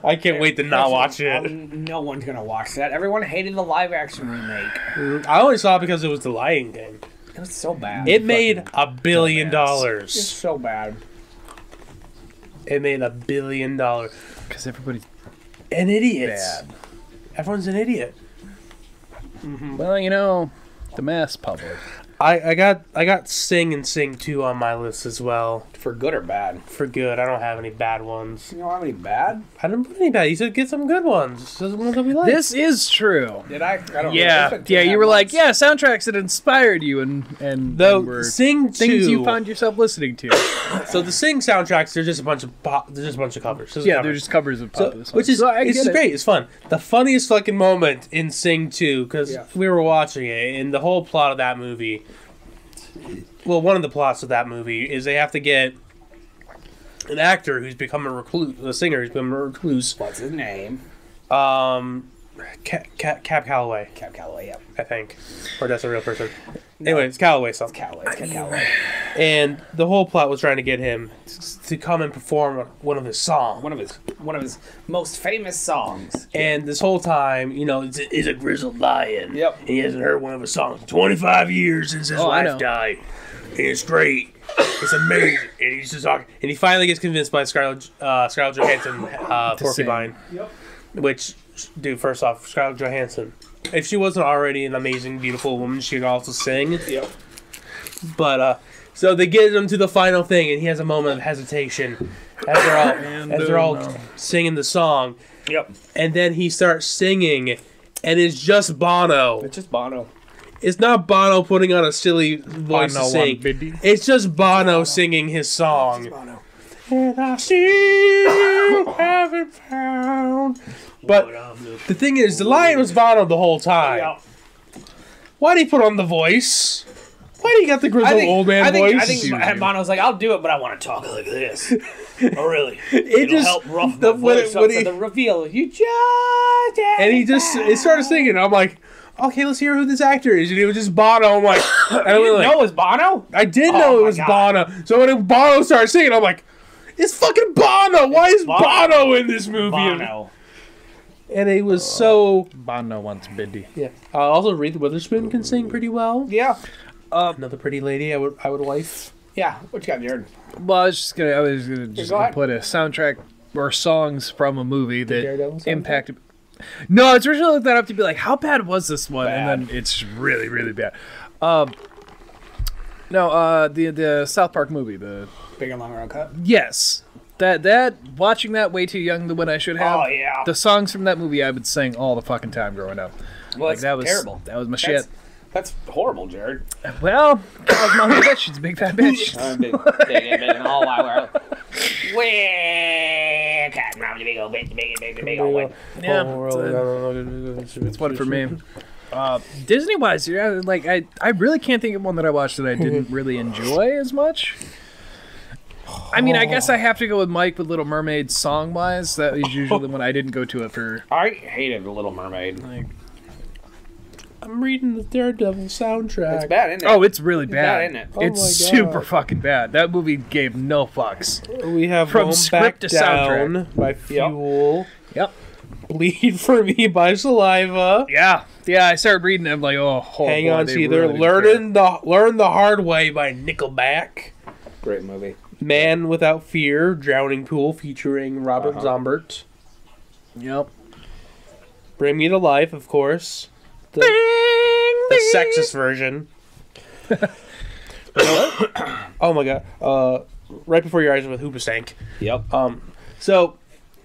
I can't wait to not watch it.
No one's gonna watch that. Everyone hated the live action remake.
I only saw it because it was The Lion King.
It was so bad.
It made $1 billion.
It's so bad.
It made $1 billion.
Because everybody's
An idiot.
bad.
Everyone's an idiot.
Well, you know, the mass public.
I got Sing and Sing 2 on my list as well.
For good or bad?
For good. I don't have any bad ones.
You don't have any bad?
I didn't put any bad. You said get some good ones. Just ones that we like.
This is true.
Did I? I don't
Yeah,
know. It's been
yeah.
2.5
You were like,
months.
yeah, soundtracks that inspired you, and
Though
were
Sing 2,
things you found yourself listening to.
so the Sing soundtracks, they're just a bunch of covers. Just
Yeah,
covers.
they're just covers of
So,
popular songs.
which is
So I
it's
get it.
great. It's fun. The funniest fucking moment in Sing 2, because
Yeah.
we were watching it, and the whole plot of that movie. Well, one of the plots of that movie is they have to get an actor who's become a recluse, a singer who's become a recluse.
What's his name?
Cab Calloway,
Cap Calloway. Yep.
I think, or that's a real person. Anyway, it's Calloway something.
Calloway. It's Cap Calloway.
And the whole plot was trying to get him to come and perform one of his songs.
One of his most famous songs.
And this whole time, you know, he's a grizzled lion.
Yep.
And he hasn't heard one of his songs in 25 years since his
Oh, I know.
wife died. And it's great. It's amazing. And he's just talking. And he finally gets convinced by Scarlett Johansson, Porcupine.
Yep.
Which, dude, first off, Scarlett Johansson. If she wasn't already an amazing, beautiful woman, she could also sing.
Yep.
But, so they get him to the final thing, and he has a moment of hesitation as they're all singing the song.
Yep.
And then he starts singing, and it's just Bono.
It's just Bono.
It's not Bono putting on a silly voice to sing. It's just Bono singing his song.
Bono.
And I still haven't found. But the thing is, the lion was Bono the whole time.
Yeah.
Why'd he put on the voice? Why do you got the grizzled old man voice?
I think Bono's like, I'll do it, but I want to talk like this. Oh, really?
It
It'll
just
help rough
the-
my
when
voice
it-
up
when
for
he-
the reveal. You just
and it started singing. I'm like, okay, let's hear who this actor is. And it was just Bono. I'm like, I
You
don't
didn't know it was Bono?
I did
Oh
know it
my
was
God.
Bono. So when Bono started singing, I'm like, it's fucking Bono. Why is Bono in this movie?
Bono.
And it was so.
Bono wants Biddy.
Yeah. Also, Reese Witherspoon can sing pretty well.
Yeah.
Another pretty lady I would wife.
Yeah. What you got, Jared?
Well, I was gonna
Go ahead.
put a soundtrack or songs from a movie
Daredevil
that
soundtrack?
impacted. No, it's originally looked that up to be like, how bad was this one?
Bad.
And then it's really, really bad. The South Park movie, the
Big and Long Round Cut.
yes, that watching that way too young to when I should have.
Oh, yeah.
The songs from that movie I would sing all the fucking time growing up.
Well,
Like, that was
terrible.
That was my shit.
That's horrible, Jared.
Well, Kyle's mom a bitch. She's a big fat bitch.
Big and all wild. Where cat mom the big old bitch, big old one.
Yeah, it's one for me. Disney wise, yeah, like I really can't think of one that I watched that I didn't really enjoy as much. I mean, I guess I have to go with Mike with Little Mermaid song wise. That is usually when I didn't go to it for.
I hated The Little Mermaid.
Like,
I'm reading the Daredevil soundtrack.
It's bad, isn't it?
oh, it's really bad.
bad, isn't it?
Oh
It's
my God.
super fucking bad. That movie gave no fucks.
We have
From
From
script
Back
to
Down
soundtrack.
by Fuel.
Yep.
Bleed for Me by Saliva.
Yeah. Yeah. I started reading it. I'm like, oh,
Hang
boy,
on
they
to either.
really didn't
Learn the Hard Way by Nickelback.
Great movie.
Man Without Fear, Drowning Pool featuring Robert Zombert.
care. Yep.
Bring Me to Life, of course. The sexist version. Oh my god. Right Before Your Eyes with Hoobastank.
Yep.
So,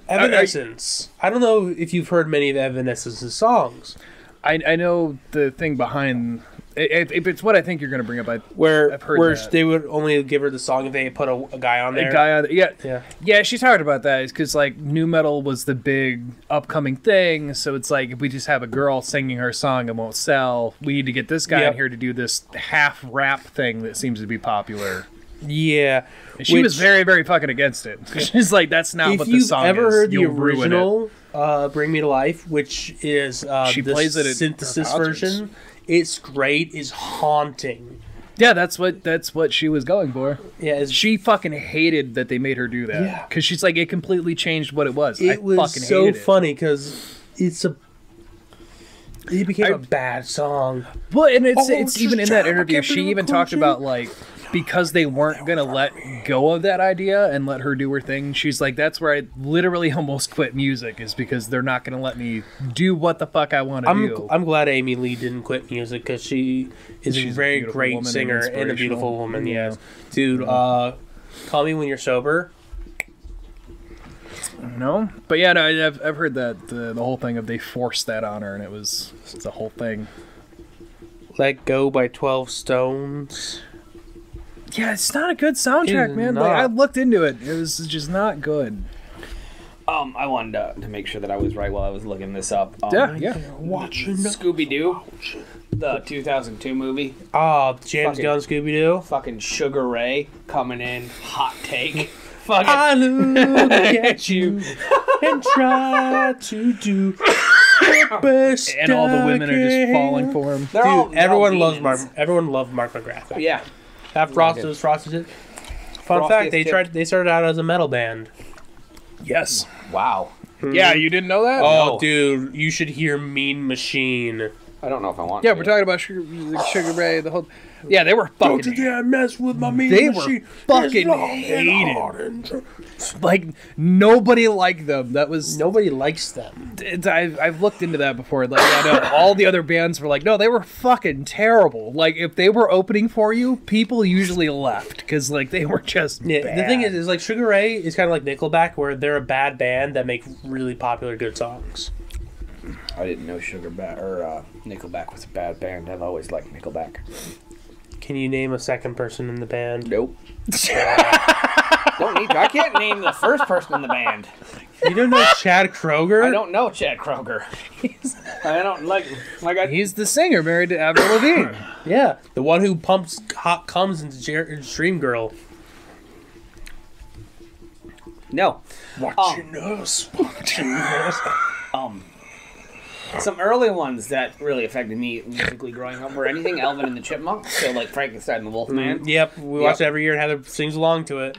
Evanescence. I don't know if you've heard many of Evanescence's songs.
I know the thing behind. If it's what I think you're going to bring up,
Where
I've heard that.
they would only give her the song if they put a guy on there.
a guy on
Yeah.
yeah, she talked about that. Is because like new metal was the big upcoming thing, so it's like if we just have a girl singing her song, it won't sell. We need to get this guy
Yep.
in here to do this half rap thing that seems to be popular.
Yeah.
And she was very, very fucking against it. She's like, that's not
If
what the
you've
song
ever
is.
heard the
You'll ruin it.
original Bring Me to Life, which is
She
the
plays it at
synthesis
her concerts.
version. It's great. It's haunting.
Yeah, that's what she was going for.
Yeah,
She fucking hated that they made her do that.
Yeah.
Because she's like, it completely changed what it was.
it
I
was
fucking
so
hated it.
funny because it became a bad song.
Well, and it's
Oh,
even in that
just
interview,
kept
she
it
even talked
pushing.
about like because they weren't gonna let go of that idea and let her do her thing. She's like, that's where I literally almost quit music, is because they're not gonna let me do what the fuck I want to do.
I'm glad Amy Lee didn't quit music because she is
She's
a
a
very
beautiful
great
woman and
singer and a
inspirational.
beautiful woman.
Yeah.
Yes, dude. Call Me When You're Sober.
No, but yeah, no, I've heard that the whole thing of they forced that on her, and it's a whole thing.
Let Go by 12 Stones.
Yeah, it's not a good soundtrack,
It's
man.
not.
Like, I looked into it; it was just not good.
I wanted to make sure that I was right while I was looking this up.
Yeah.
Watching.
Scooby-Doo, the 2002 movie.
Oh, James
Fucking-
Gunn Scooby Doo.
Fucking Sugar Ray coming in, hot take. Fucking
I look at you and try to do the best.
And all the women are just
I
falling
can.
for him.
they're all-
Dude,
they're all
everyone loves Mark.
demons.
Everyone loved Mark McGrath.
Yeah.
That Frosted it. Fun
Frosty
fact:
is
they
tip.
They started out as a metal band.
Yes.
Wow.
Yeah, you didn't know that?
Oh,
No.
dude, you should hear Mean Machine.
I don't know if I want
Yeah,
to.
we're talking about Sugar Ray, the whole. Yeah, they were fucking.
dare mess with my Mean
They were
Machine.
fucking
It's long and
hated.
hard and-
Like nobody liked them. That was.
Nobody likes them.
I've looked into that before. Like, I know all the other bands were like, no, they were fucking terrible. Like, if they were opening for you, people usually left because like they were just.
Yeah,
bad.
the thing is like Sugar Ray is kind of like Nickelback, where they're a bad band that make really popular good songs.
I didn't know Nickelback was a bad band. I've always liked Nickelback.
Can you name a second person in the band?
Nope. Don't need to. I can't name the first person in the band.
You don't know Chad Kroger?
I don't know Chad Kroger. I don't like I.
He's the singer married to Avril Lavigne.
Yeah, the one who pumps hot comes into Stream Girl.
No.
Watching us.
Some early ones that really affected me musically growing up were anything Alvin and the Chipmunks, so like Frankenstein and the Wolfman,
Yep, we watch it every year and Heather sings along to it.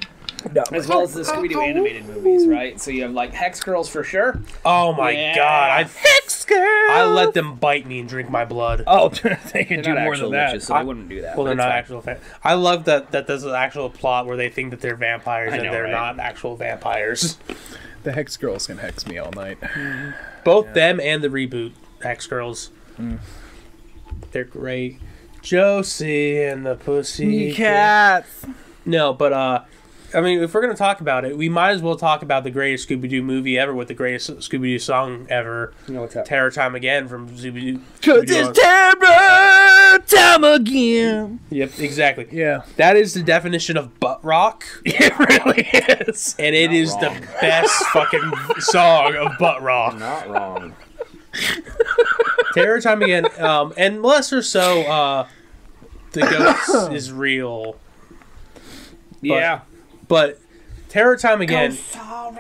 as well as the Scooby-Doo animated movies, right? So you have like Hex Girls for sure.
Oh my
Yeah.
god,
Hex girl.
I let them bite me and drink my blood.
Oh, they can
They're
do
not
more
actual
than that.
witches, so they wouldn't do that.
Well, they're
but
not
it's fine.
actual. I love that there's an actual plot where they think that they're vampires
I
and
know,
they're
right?
not actual vampires.
The Hex girls can hex me all night.
Both them and the reboot Hex Girls. They're great. Josie and the Pussycat. No, but I mean, if we're gonna talk about it, we might as well talk about the greatest Scooby-Doo movie ever with the greatest Scooby-Doo song ever.
You know what's up?
Terror Time Again from Scooby-Doo.
Cause it's terror time again.
Yep, exactly.
Yeah,
That is the definition of butt rock,
it really is.
and it is the best fucking song of butt rock.
Not wrong.
Terror Time Again, and less or so, the ghost is real.
Yeah.
But Terror Time Again,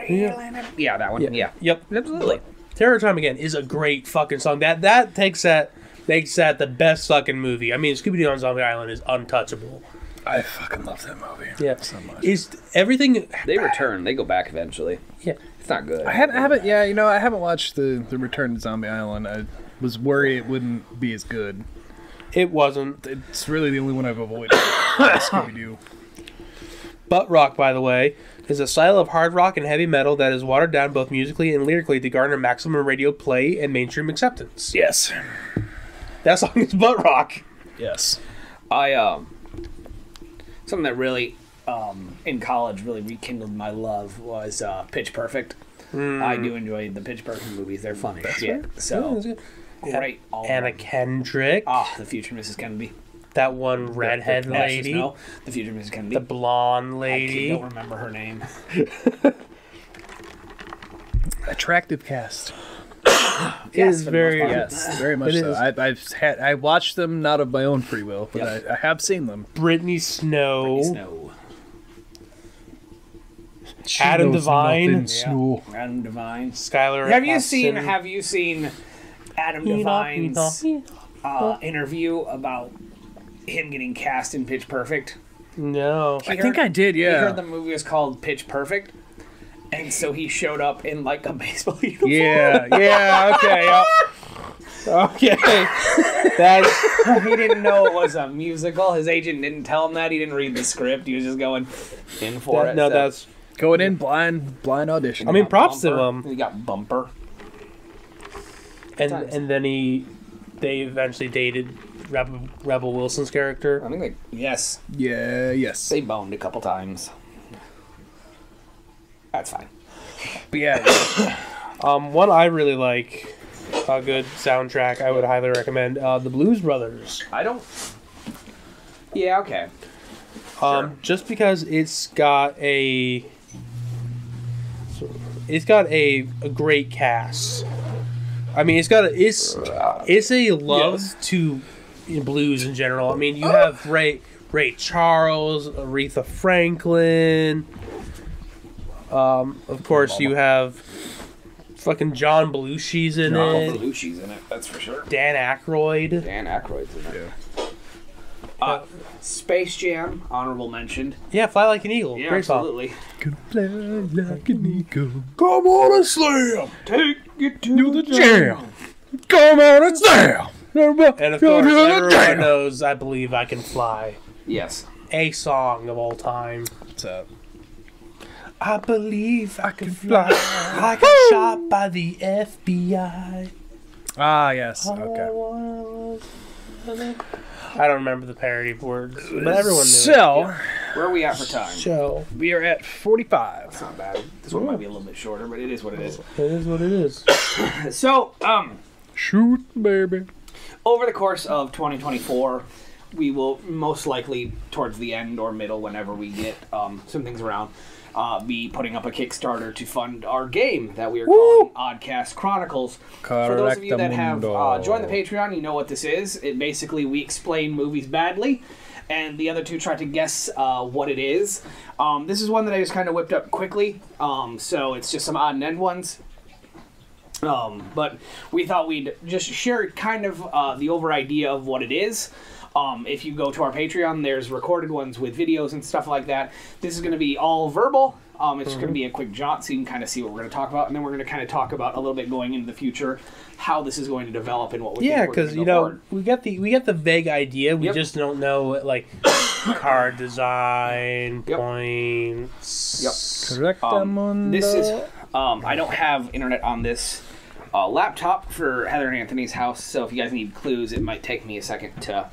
Yeah, that one. Yeah.
yep,
Absolutely.
Terror Time Again is a great fucking song. That makes that the best fucking movie. I mean, Scooby-Doo on Zombie Island is untouchable.
I fucking love that movie.
Yeah,
so much.
is everything.
They return. They go back eventually.
Yeah,
It's not good.
I haven't. Yeah, you know, I haven't watched the Return to Zombie Island. I was worried it wouldn't be as good.
it wasn't.
It's really the only one I've avoided. Scooby Doo.
Butt rock, by the way, is a style of hard rock and heavy metal that is watered down both musically and lyrically to garner maximum radio play and mainstream acceptance.
Yes.
That song is butt rock.
Yes.
Something that really in college really rekindled my love was Pitch Perfect. I do enjoy the Pitch Perfect movies. They're funny. Yeah. So great. All
Anna
around.
Kendrick,
The Future Mrs. Kennedy.
that one redhead
Ashes,
lady,
no, The Future Mrs. Kennedy.
the blonde
I
lady.
don't remember her name.
Attractive cast.
It is very
Yes, very much
It
so.
is.
I watched them not of my own free will, but I have seen them.
Brittany Snow.
Snow.
Adam Devine.
Adam Devine.
Skylar.
Have you seen Adam Devine's interview about him getting cast in Pitch Perfect?
No.
I think I did, yeah.
He heard the movie was called Pitch Perfect, and so he showed up in like a baseball uniform.
Yeah, okay.
Okay. That's...
He didn't know it was a musical. His agent didn't tell him that. He didn't read the script. He was just going in for it.
No, that's...
Going in blind audition.
I mean, props to him.
He got Bumper.
And then they eventually dated Rebel Wilson's character.
I think yes.
Yeah, yes.
They boned a couple times. That's fine.
But yeah.
One I really like, a good soundtrack I would highly recommend, the Blues Brothers.
I don't... Yeah, okay.
Just because it's got a great cast. I mean, it's a love to blues in general. I mean, you have Ray Charles, Aretha Franklin. Of course, you have fucking John Belushi's in it.
John Belushi's in it, that's for sure.
Dan Aykroyd's
in it. Space Jam, honorable mention.
Yeah, Fly Like an Eagle.
Yeah,
Great
absolutely.
Gonna fly like an eagle.
Come on and slam!
Take it to
the jam. Come on and slam!
And of course, everyone knows I Believe I Can Fly.
Yes.
A song of all time.
What's up?
I believe I can fly. I got shot by the FBI.
Ah, yes. Okay.
I don't remember the parody words, but everyone knew
So,
Where are we at for time?
So,
we are at 45.
That's not bad. This one might be a little bit shorter, but it is what it is.
it is what it is.
So,
Shoot, baby.
over the course of 2024, we will most likely, towards the end or middle, whenever we get some things around, be putting up a Kickstarter to fund our game that we are calling Oddcast Chronicles. For those of you that have joined the Patreon, you know what this is. It basically, we explain movies badly, and the other two try to guess what it is. This is one that I just kind of whipped up quickly, so it's just some odd and end ones. But we thought we'd just share kind of the over idea of what it is. If you go to our Patreon, there's recorded ones with videos and stuff like that. This is going to be all verbal. It's just going to be a quick jot so you can kind of see what we're going to talk about. And then we're going to kind of talk about a little bit going into the future, how this is going to develop and what we think we're going to go forward.
we got the vague idea. We just don't know, like, card design, points.
Correct. This is... I don't have internet on this laptop for Heather and Anthony's house, so if you guys need clues, it might take me a second to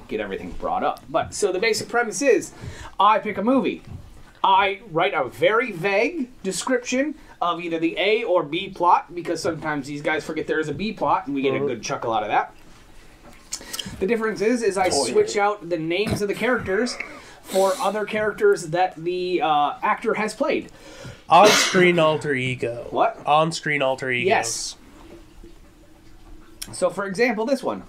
get everything brought up. But so the basic premise is, I pick a movie. I write a very vague description of either the A or B plot, because sometimes these guys forget there is a B plot, and we get a good chuckle out of that. The difference is I switch out the names of the characters for other characters that the actor has played.
On-screen alter ego.
What?
On-screen alter ego.
Yes. So, for example, this one.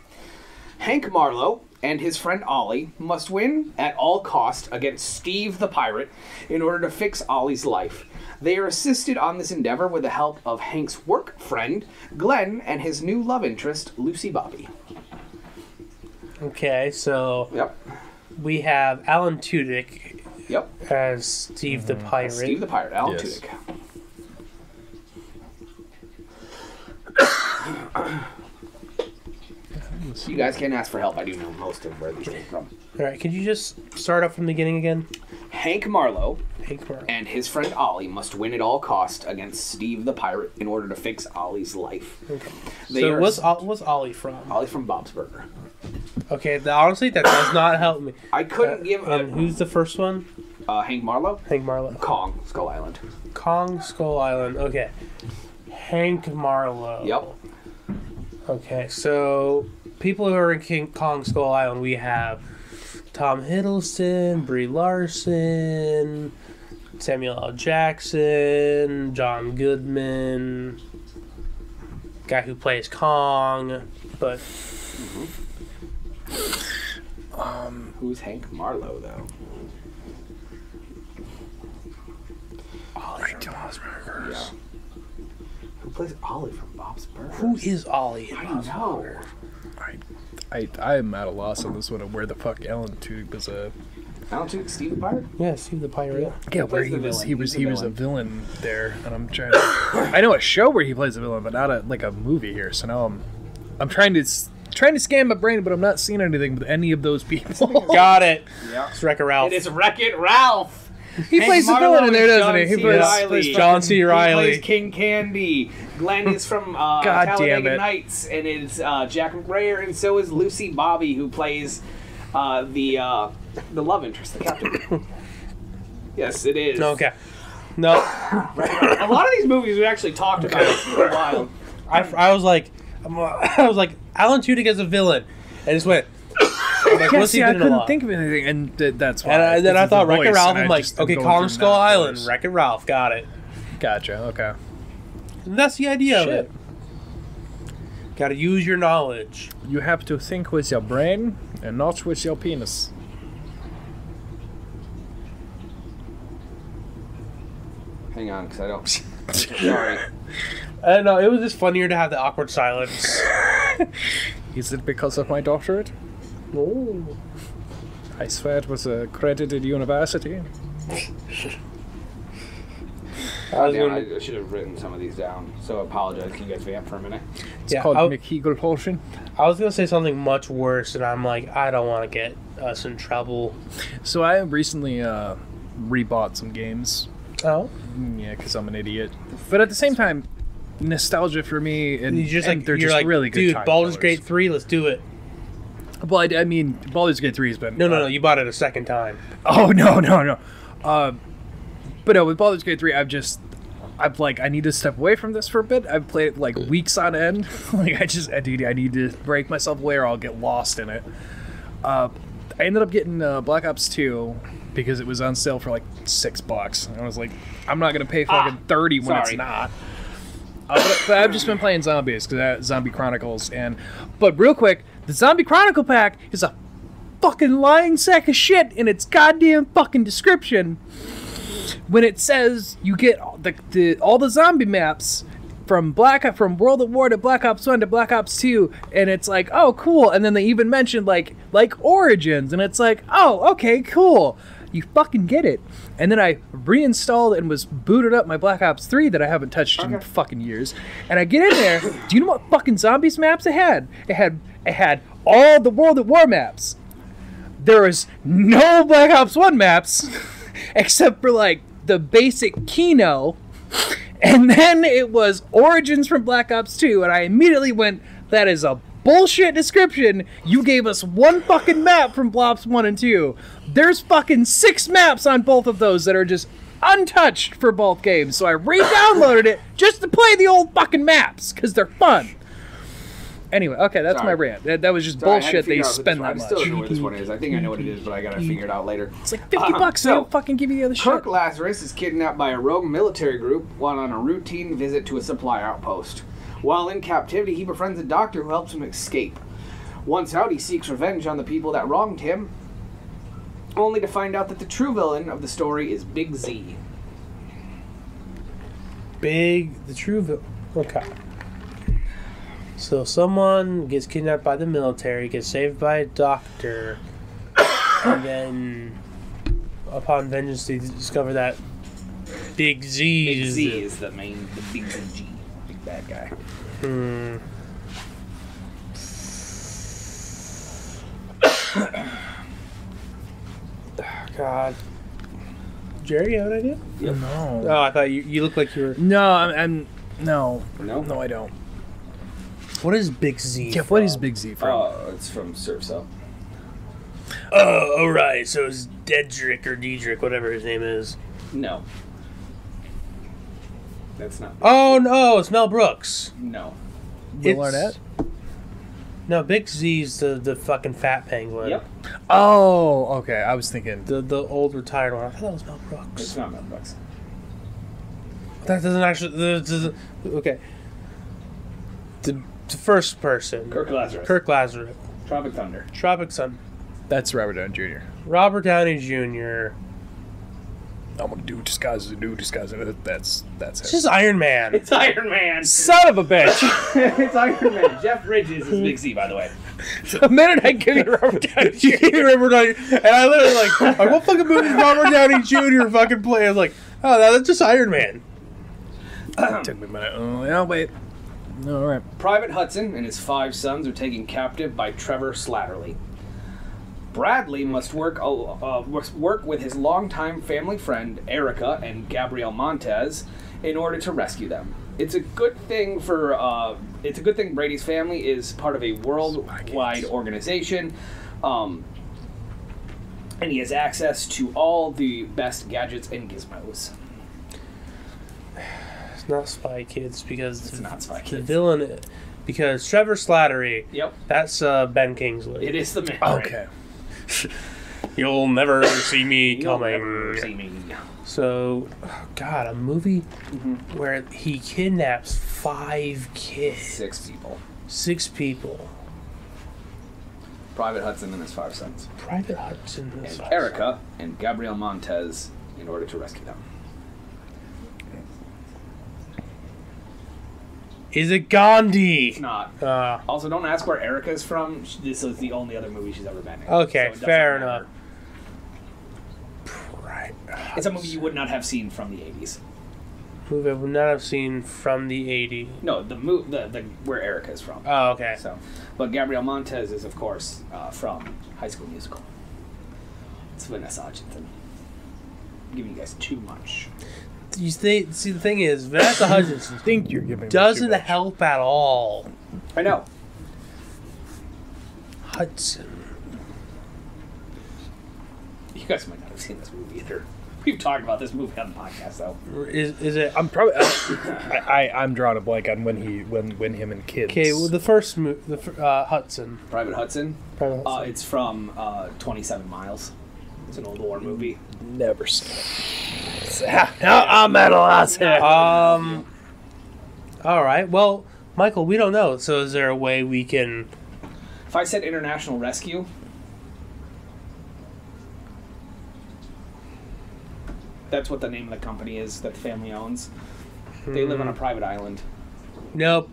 Hank Marlowe and his friend Ollie must win at all cost against Steve the Pirate in order to fix Ollie's life. They are assisted on this endeavor with the help of Hank's work friend, Glenn, and his new love interest, Lucy Bobby.
Okay, so we have Alan Tudyk as Steve the Pirate.
Steve the Pirate, Alan Tudyk. You guys can ask for help. I do know most of where these came from.
Alright, could you just start off from the beginning again?
Hank Marlowe and his friend Ollie must win at all cost against Steve the Pirate in order to fix Ollie's life.
Okay. So what's Ollie from?
Ollie's from Bob's Burger.
Okay, honestly, that does not help me.
I couldn't give...
who's the first one?
Hank Marlowe.
Hank Marlowe.
Kong, Skull Island.
Kong, Skull Island. Okay. Hank Marlowe.
Yep.
Okay, so people who are in Kong, Skull Island, we have Tom Hiddleston, Brie Larson, Samuel L. Jackson, John Goodman, guy who plays Kong, but...
Who's Hank Marlowe, though?
Bob's Burgers.
Yeah. Who plays Ollie from Bob's Burgers?
Who is Ollie in
I
Bob's
don't know.
Burgers?
I am at a loss on this one of where the fuck Alan Tudyk was a.
Alan Tudyk, Steve the Pirate?
Yeah, Steve the Pirate.
Yeah, where he was a villain there, and I'm trying to. I know a show where he plays a villain, but not a movie here. So now I'm trying to scan my brain, but I'm not seeing anything with any of those people.
Got it.
Yeah.
It's Wreck-It Ralph.
It is Wreck-It Ralph.
He plays the villain in there, doesn't he? He
plays
John C. Reilly.
He plays King Candy. Glenn is from
God damn
Talladega
it.
Nights, and it's Jack McRae, and so is Lucy Bobby, who plays the love interest, the captain. Yes, it is.
Okay. No.
A lot of these movies we actually talked about for a while.
I was like, Alan Tudyk as a villain, and just went. Like,
Yeah, see, I couldn't think of anything, and that's why.
And then I thought Wreck-It Ralph. I'm like,
just am
okay,
going
Kong
through
Skull
that
Island,
first.
Wreck-It Ralph, got it.
Gotcha. Okay.
And that's the idea of
Shit.
it. Got to use your knowledge.
You have to think with your brain and not with your penis.
Hang on, because I don't. Sorry.
I don't know. It was just funnier to have the awkward silence.
Is it because of my doctorate?
No.
I swear it was a accredited university.
I should have written some of these down, so I apologize. Can you guys vamp for a minute?
It's called McHeagle potion.
I was gonna say something much worse, and I'm like, I don't want to get us in trouble.
So I recently rebought some games.
Oh,
Yeah, because I'm an idiot. But at the same time, nostalgia for me, and
you just
and
like
they're
you're
just
like,
really good.
dude,
time
Baldur's
fillers.
Gate 3, let's do it.
Well, I mean, Baldur's Gate 3 has been.
No, you bought it a second time.
Oh no. But no, with Baldur's Gate 3, I've like, I need to step away from this for a bit. I've played it like weeks on end. Like I need to break myself away or I'll get lost in it. I ended up getting Black Ops 2 because it was on sale for like $6. And I was like, I'm not gonna pay fucking 30 when it's not. But I've just been playing zombies because Zombie Chronicles but real quick, the Zombie Chronicle pack is a fucking lying sack of shit in its goddamn fucking description. When it says you get all the zombie maps from World at War to Black Ops 1 to Black Ops 2, and it's like, oh cool, and then they even mentioned like Origins, and it's like, oh okay, cool. You fucking get it. And then I reinstalled and was booted up my Black Ops 3 that I haven't touched in fucking years. And I get in there. Do you know what fucking zombies maps it had? It had all the World at War maps. There was no Black Ops 1 maps except for like the basic Kino. And then it was Origins from Black Ops 2, and I immediately went, that is a bullshit description. You gave us one fucking map from Blops 1 and 2. There's fucking 6 maps on both of those that are just untouched for both games. So I re-downloaded it just to play the old fucking maps, because they're fun. Anyway, okay, that's my rant. That was just bullshit they spend that much.
I still don't know what this one is. I think I know what it is, but I gotta figure it out later.
It's like $50, they don't fucking give you the other
Kirk
shit.
Lazarus is kidnapped by a rogue military group while on a routine visit to a supply outpost. While in captivity, he befriends a doctor who helps him escape. Once out, he seeks revenge on the people that wronged him, only to find out that the true villain of the story is Big Z.
Okay. So someone gets kidnapped by the military, gets saved by a doctor, and then upon vengeance they discover that Big Z
is the Big Z, big bad guy.
God. Jerry, you have an idea?
Yep.
No.
Oh, I thought you looked like you were...
No, I'm no.
No?
No, I don't.
What is Big Z
Yeah,
from?
what is Big Z from?
Oh, it's from Surf's Up.
Oh, alright, so it's Dedrick or Diedrich, whatever his name is.
No. That's not.
Oh, no, it's Mel Brooks.
No.
Will Arnett?
No, Big Z's the fucking fat penguin.
Yep.
Oh, okay. I was thinking.
The old retired one. I thought that was Mel
It's
Brooks.
not Mel Brooks.
That doesn't actually... Okay. The first person.
Kirk Lazarus.
Kirk Lazarus.
Tropic Thunder.
Tropic Sun.
That's Robert Downey Jr.
Robert Downey Jr.
I'm gonna do disguises. That's
It's
it.
just Iron Man.
It's Iron Man.
Son of a bitch!
It's Iron Man. Jeff Bridges is Big Z, by the way.
The minute I give you Robert Downey
You can't remember, and I literally like what fucking movie is Robert Downey Jr. fucking play? I was like, oh, that's just Iron Man.
It took me a minute. Oh, yeah, wait. All right.
Private Hudson and his 5 sons are taken captive by Trevor Slattery. Bradley must work with his longtime family friend Erica and Gabrielle Montez in order to rescue them. It's a good thing Brady's family is part of a worldwide organization, and he has access to all the best gadgets and gizmos.
It's not Spy Kids because
It's not Spy
the
Kids.
villain, because Trevor Slattery.
Yep,
That's Ben Kingsley.
it is the man.
Okay.
You'll never see me
You'll
coming.
never see me.
So, oh God, a movie where he kidnaps 5 kids,
6 people.
6 people.
Private Hudson and his 5 sons.
Private Hudson
And Erica and Gabrielle Montez in order to rescue them.
Is it Gandhi?
It's not.
Uh,
Also, don't ask where Erica's from. This is the only other movie she's ever been in.
Okay,
So it doesn't
fair
matter.
enough. Right.
It's a movie you would not have seen from the 80s.
Movie I would not have seen from the 80s.
No, the where Erica's from.
Oh, okay.
So, but Gabrielle Montez is, of course, from High School Musical. It's Vanessa Hudgens. I'm giving you guys too much.
You see, the thing is, Vanessa Hudgens
Think you're giving me
doesn't
too much.
help at all.
I know.
Hudson.
You guys might not have seen this movie either. We've talked about this movie on the podcast, though.
Is it?
I'm probably. I'm drawing a blank on when him and kids.
Okay, well, the first Hudson.
Private Hudson.
Private Hudson.
It's from 27 Miles. It's an old war movie.
Never seen it. I'm at a loss here.
All right. Well, Michael, we don't know. So, is there a way we can?
If I said International Rescue, that's what the name of the company is that the family owns. They live on a private island.
Nope.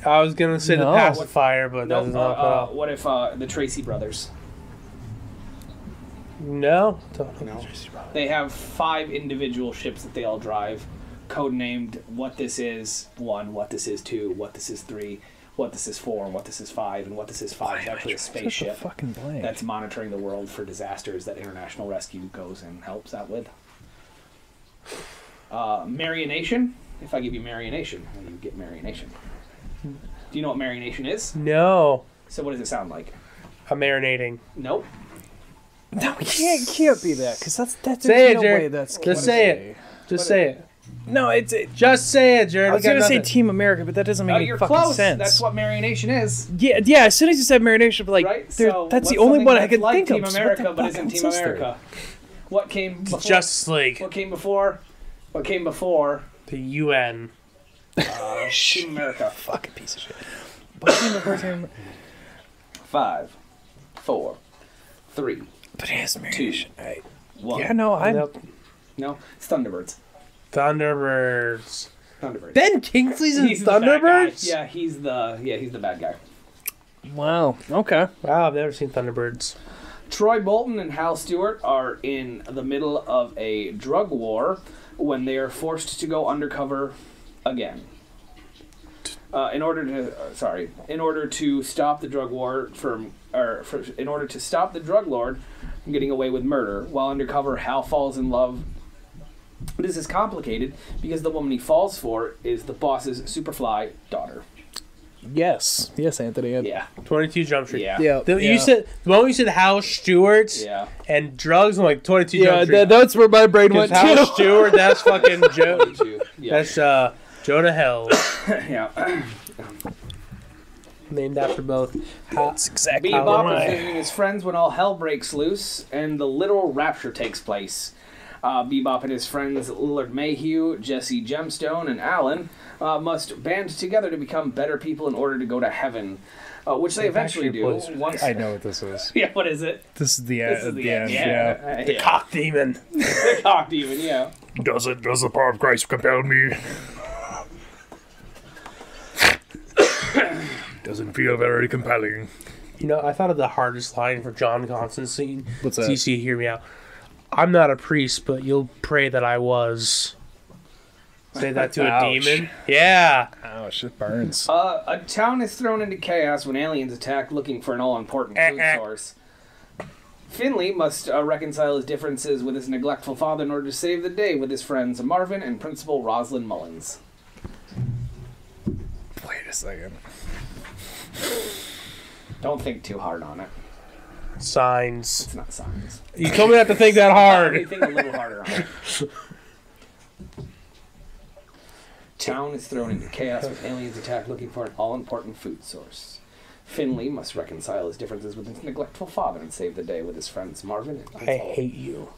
I was gonna say
No.
the pacifier, but
No,
that's not.
what if the Tracy brothers?
No.
No. They have 5 individual ships that they all drive, codenamed what this is 1, what this is 2, what this is 3, what this is 4, what this is 5, and what this is 5 is actually a spaceship
Fucking blank.
that's monitoring the world for disasters that International Rescue goes and helps out with. Marionation. If I give you Marionation, you get Marionation. Do you know what Marionation is?
No.
So what does it sound like?
I'm marinating.
Nope.
No, it can't be that because that's
Say it,
no
Jared.
way that's.
Just say it. Just say it.
No, it's.
Just say it, Jared.
I was gonna say Team America, but that doesn't make any
You're
fucking
close.
sense.
That's what Marionation is.
Yeah. As soon as you said marination, but like,
Right?
that's
what's
the only
something
one I
that's
could
like
think
Team
of.
America,
So what the
but
fuck?
isn't
I'm
Team
so stupid.
America. What came before?
Justice League.
What came before? What came before?
The UN.
Team America.
Fucking piece of shit. What came before Team?
5, 4, 3,
But it has marination. Right.
1.
Yeah, no, I'm.
Nope.
No, it's Thunderbirds.
Thunderbirds.
Thunderbirds.
Ben Kingsley's in
He's the bad guy.
Thunderbirds?
Yeah, he's the bad guy.
Wow. Okay.
Wow, I've never seen Thunderbirds.
Troy Bolton and Hal Stewart are in the middle of a drug war when they are forced to go undercover again. In order to stop the drug war in order to stop the drug lord from getting away with murder, while undercover, Hal falls in love. This is complicated because the woman he falls for is the boss's Superfly daughter.
Yes, Anthony.
Yeah,
22 Jump Street.
yeah,
Yeah.
You said the moment you said Hal Stewart
yeah.
and drugs, I'm like 22
Yeah,
Jump Street.
that's where my brain went
Hal
to.
Stewart, that's fucking Joe.
Yeah,
That's Jonah Hill,
yeah.
named after both.
That's exactly
Bebop is visiting his friends when all hell breaks loose and the literal rapture takes place. Bebop and his friends Lillard Mayhew, Jesse Gemstone, and Alan must band together to become better people in order to go to heaven. which they eventually do. Once...
I know what this is.
Yeah, what is it?
This is the end.
Yeah.
The cock demon.
The cock demon, yeah.
Does the power of Christ compel me? Doesn't feel very compelling.
You know, I thought of the hardest line for John Constantine.
What's that?
CC, hear me out. I'm not a priest, but you'll pray that I was. Say that to a
Ouch.
demon. Yeah.
Ouch, it burns.
A town is thrown into chaos when aliens attack looking for an all-important food source. Finley must reconcile his differences with his neglectful father in order to save the day with his friends Marvin and Principal Rosalind Mullins.
Wait a second.
Don't think too hard on it.
Signs.
It's not signs.
You told me not to think that hard.
Think a little harder on it. Town is thrown into chaos with aliens attack looking for an all-important food source. Finley must reconcile his differences with his neglectful father and save the day with his friends Marvin and
I hate you.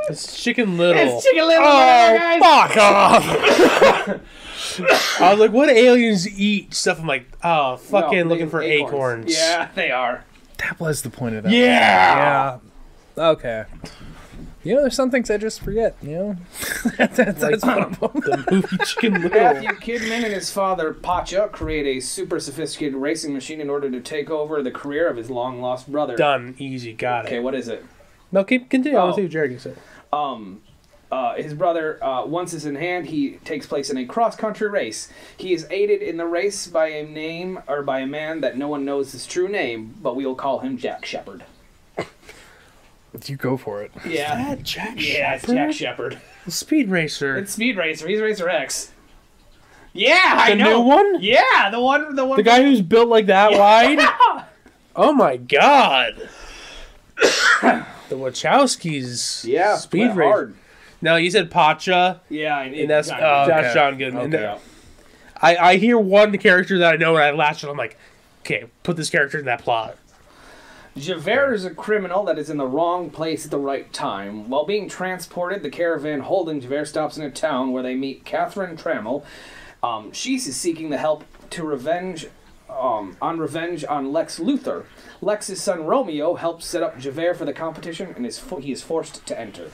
It's Chicken Little.
It's Chicken Little,
Oh,
guys!
fuck off! I was like, what aliens eat stuff? I'm like, oh, fucking
No,
looking for acorns.
Yeah, they are.
That was the point of that.
Yeah!
Yeah. Okay. You know, there's some things I just forget, you know? That's one of them.
The movie Chicken Little.
Matthew Kidman and his father, Pacha, create a super sophisticated racing machine in order to take over the career of his long-lost brother.
Done. Easy. Got
Okay,
it.
what is it?
No, continue. I want
Oh.
to see what Jared can say.
His brother, once is in hand, he takes place in a cross-country race. He is aided in the race by a man that no one knows his true name, but we will call him Jack Shepard.
You go for it.
Yeah.
Jack
Yeah, it's Jack Shepard.
The Speed Racer.
It's Speed Racer. He's Racer X. Yeah, I
The
know.
new one?
Yeah, the one.
The guy who's built like that wide? Oh my god. The Wachowskis.
Yeah,
Speed
went
Racer.
hard.
No, you said Pacha,
Yeah,
and that's
John-
Josh John Goodman.
Okay.
I hear one character that I know and I latch on. I'm like, okay, put this character in that plot.
Javert is a criminal that is in the wrong place at the right time. While being transported, the caravan holding Javert stops in a town where they meet Catherine Trammell. She's seeking the help to revenge on Lex Luthor. Lex's son Romeo helps set up Javert for the competition, and he is forced to enter.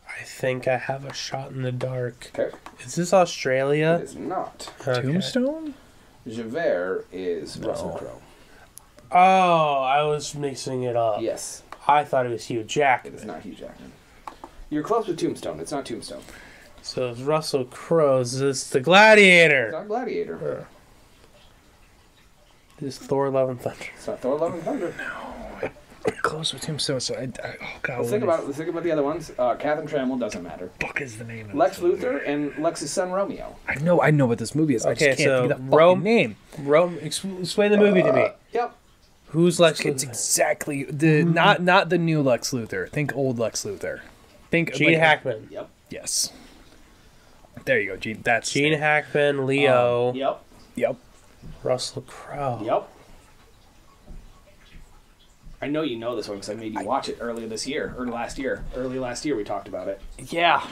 I think I have a shot in the dark.
Okay.
Is this Australia?
It is not.
Okay.
Tombstone?
Javert is Russell Crowe.
Oh, I was mixing it up.
Yes,
I thought it was Hugh
it is
Jackman.
not Hugh Jackman. You're close with Tombstone. It's not Tombstone.
So it's Russell Crowe. Is this the
It's
Gladiator?
not Gladiator.
This is Thor: Love and Thunder.
It's not Thor: Love and Thunder.
Close with Tombstone, so oh god.
Let's think about the other ones. Catherine Trammell doesn't matter.
Fuck is the name of
Lex
this movie?
Luthor and Lex's son Romeo.
I know what this movie is. I
Okay,
just can't
so
think of the fucking name.
Explain the movie to me.
Yep.
Who's Lex
It's
Luthor?
exactly the not the new Lex Luthor. Think old Lex Luthor. Think
Gene
like,
Hackman.
Yep.
Yes. There you go, Gene. That's
Gene Hackman, Leo,
Yep.
Yep.
Russell Crowe.
Yep. I know you know this one because I made you watch it earlier this year, or last year. Early last year we talked about it.
Yeah.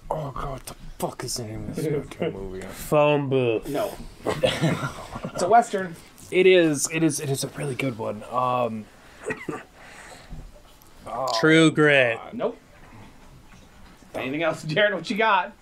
Oh god, what the fuck is the name of this fucking movie?
Phone booth.
No. It's a Western.
It is a really good one.
True Grit.
Nope. Anything else, Jared? What you got?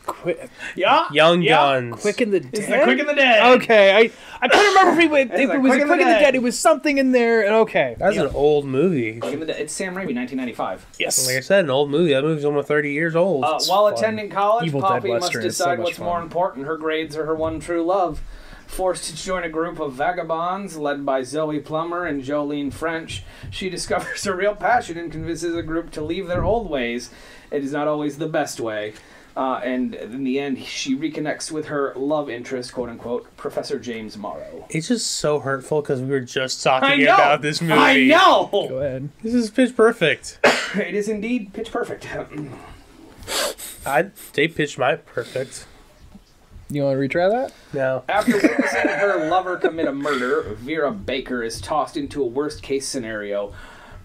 Quick,
Yeah.
Young
yeah.
Guns.
Quick in the Dead.
It's the Quick and the Dead.
Okay, I couldn't remember if it
It's like
was
Quick
a
and the
Quick in the
Dead.
Dead. It was something in there. And okay,
That's an old movie.
Quick and the Dead. It's Sam Raimi, 1995.
yes.
Like I said, an old movie. That movie's almost 30 years old.
While
fun.
attending college,
Evil Dead
Poppy must
Western is so
decide
much
what's more
fun.
important, her grades or her one true love. Forced to join a group of vagabonds led by Zoe Plummer and Jolene French, she discovers her real passion and convinces the group to leave their old ways. It is not always the best way. And in the end, she reconnects with her love interest, quote unquote, Professor James Morrow.
It's just so hurtful because we were just talking
I know!
about this movie.
I know!
Go ahead.
This is Pitch Perfect.
It is indeed pitch perfect.
They pitched my perfect.
You want to retry that?
No.
After witnessing her lover commit a murder, Vera Baker is tossed into a worst-case scenario,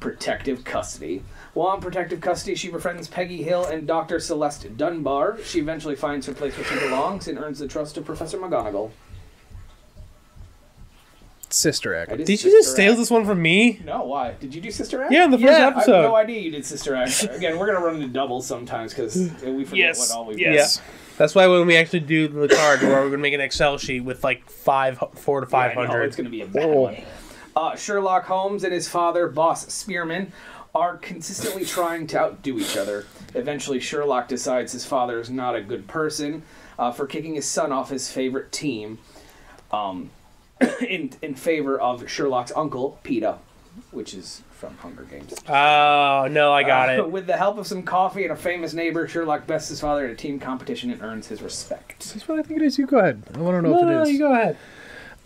protective custody. While in protective custody, she befriends Peggy Hill and Dr. Celeste Dunbar. She eventually finds her place where she belongs and earns the trust of Professor McGonagall.
Sister Act.
Did you just steal this one from me?
No, why? Did you do Sister Act?
Yeah, in the first
I
episode.
have no idea you did Sister Act. Again, we're going to run into doubles sometimes because we forget what all we've done.
Yes. That's why when we actually do the card, we're going to make an Excel sheet with like 400 to 500.
It's going to be a bad one. Sherlock Holmes and his father, Boss Spearman, are consistently trying to outdo each other. Eventually, Sherlock decides his father is not a good person for kicking his son off his favorite team in favor of Sherlock's uncle, Peeta, which is from Hunger Games.
Oh, no, I got it.
With the help of some coffee and a famous neighbor, Sherlock bests his father in a team competition and earns his respect.
That's what I think it is. You go ahead. I want to know if it is.
No, you go ahead.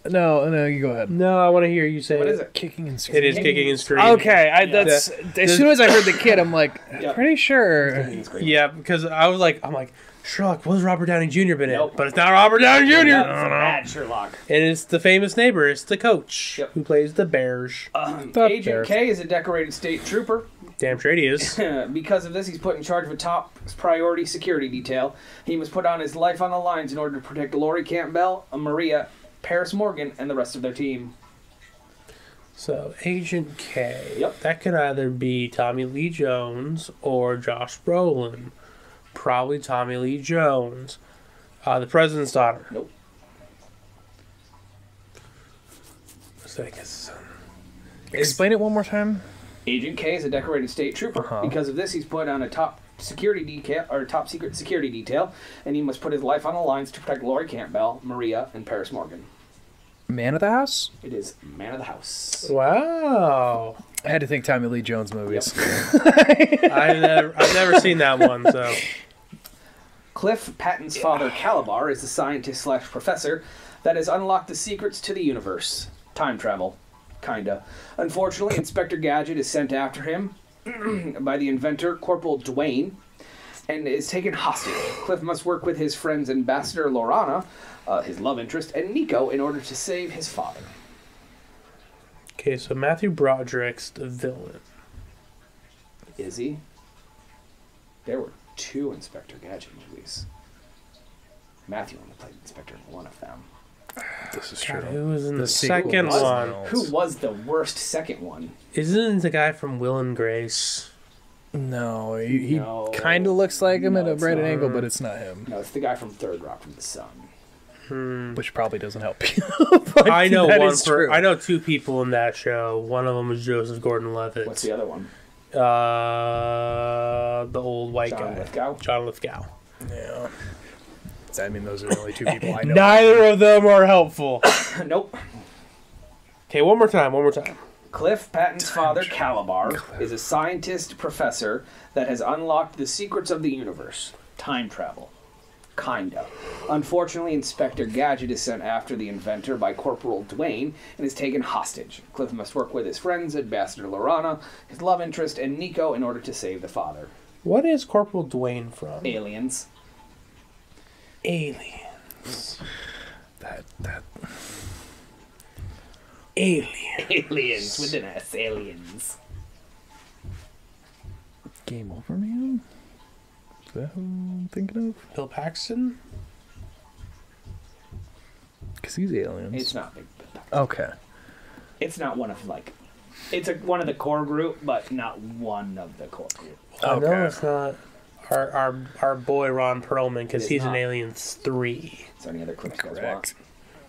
No, you go ahead.
No, I want to hear you say
What
it.
is it?
Kicking and screaming.
It is kicking and screaming.
Okay, as soon as I heard the kid, I'm like, pretty sure.
Yeah, because I'm like, Sherlock, what has Robert Downey Jr. been in?
Nope.
But it's not Robert Downey Jr.
It's a bad Sherlock.
And it's the famous neighbor. It's the coach who plays the Bears.
Agent K is a decorated state trooper.
Damn straight he is.
Because of this, he's put in charge of a top priority security detail. He must put on his life on the lines in order to protect Laurie Campbell, Maria, Paris Morgan, and the rest of their team.
So, Agent K.
Yep.
That could either be Tommy Lee Jones or Josh Brolin. Probably Tommy Lee Jones. The President's Daughter.
Nope.
Explain it one more time.
Agent K is a decorated state trooper. Because of this, he's put on a top secret security detail, and he must put his life on the lines to protect Laurie Campbell, Maria, and Paris Morgan.
Man of the House?
It is Man of the House.
Wow.
I had to think Tommy Lee Jones movies.
Yep.
I've never seen that one, so.
Cliff Patton's father, Calabar, is the scientist/professor that has unlocked the secrets to the universe. Time travel. Kinda. Unfortunately, Inspector Gadget is sent after him by the inventor, Corporal Dwayne, and is taken hostage. Cliff must work with his friends Ambassador Lorana, his love interest, and Nico in order to save his father.
Okay, so Matthew Broderick's the villain.
Is he? There were 2 Inspector Gadget movies. Matthew only played Inspector in one of them.
This is
God,
true.
who was in the
sequel
second
was
one?
Who was the worst second one?
Isn't it the guy from Will and Grace?
No, he
No.
kind of looks like him
No,
at a
it's
right
not.
angle, but it's not him.
No, it's the guy from Third Rock from the Sun.
Which probably doesn't help you. But
I know
that
one.
is true.
I know 2 people in that show. One of them was Joseph Gordon-Levitt.
What's the other one?
The old white
John
guy.
Lithgow?
John Lithgow.
Yeah. I mean, those are the only 2 people I know.
Neither of them are helpful.
Nope.
Okay, one more time.
Cliff Patton's father, Calabar, is a scientist professor that has unlocked the secrets of the universe. Time travel. Kinda. Unfortunately, Inspector Gadget is sent after the inventor by Corporal Dwayne and is taken hostage. Cliff must work with his friends, Ambassador Lorana, his love interest, and Nico in order to save the father.
What is Corporal Dwayne from?
Aliens.
Aliens.
That
Aliens with an S. Aliens.
Game Over Man? Is that who I'm thinking of?
Bill Paxton?
Because he's aliens.
It's not big.
Okay.
It's not one of it's one of the core group, but not one of the core group.
I know
Okay.
it's not our boy Ron Perlman, because
It is
he's
not.
in Aliens 3.
Is there any other clips you guys
Correct.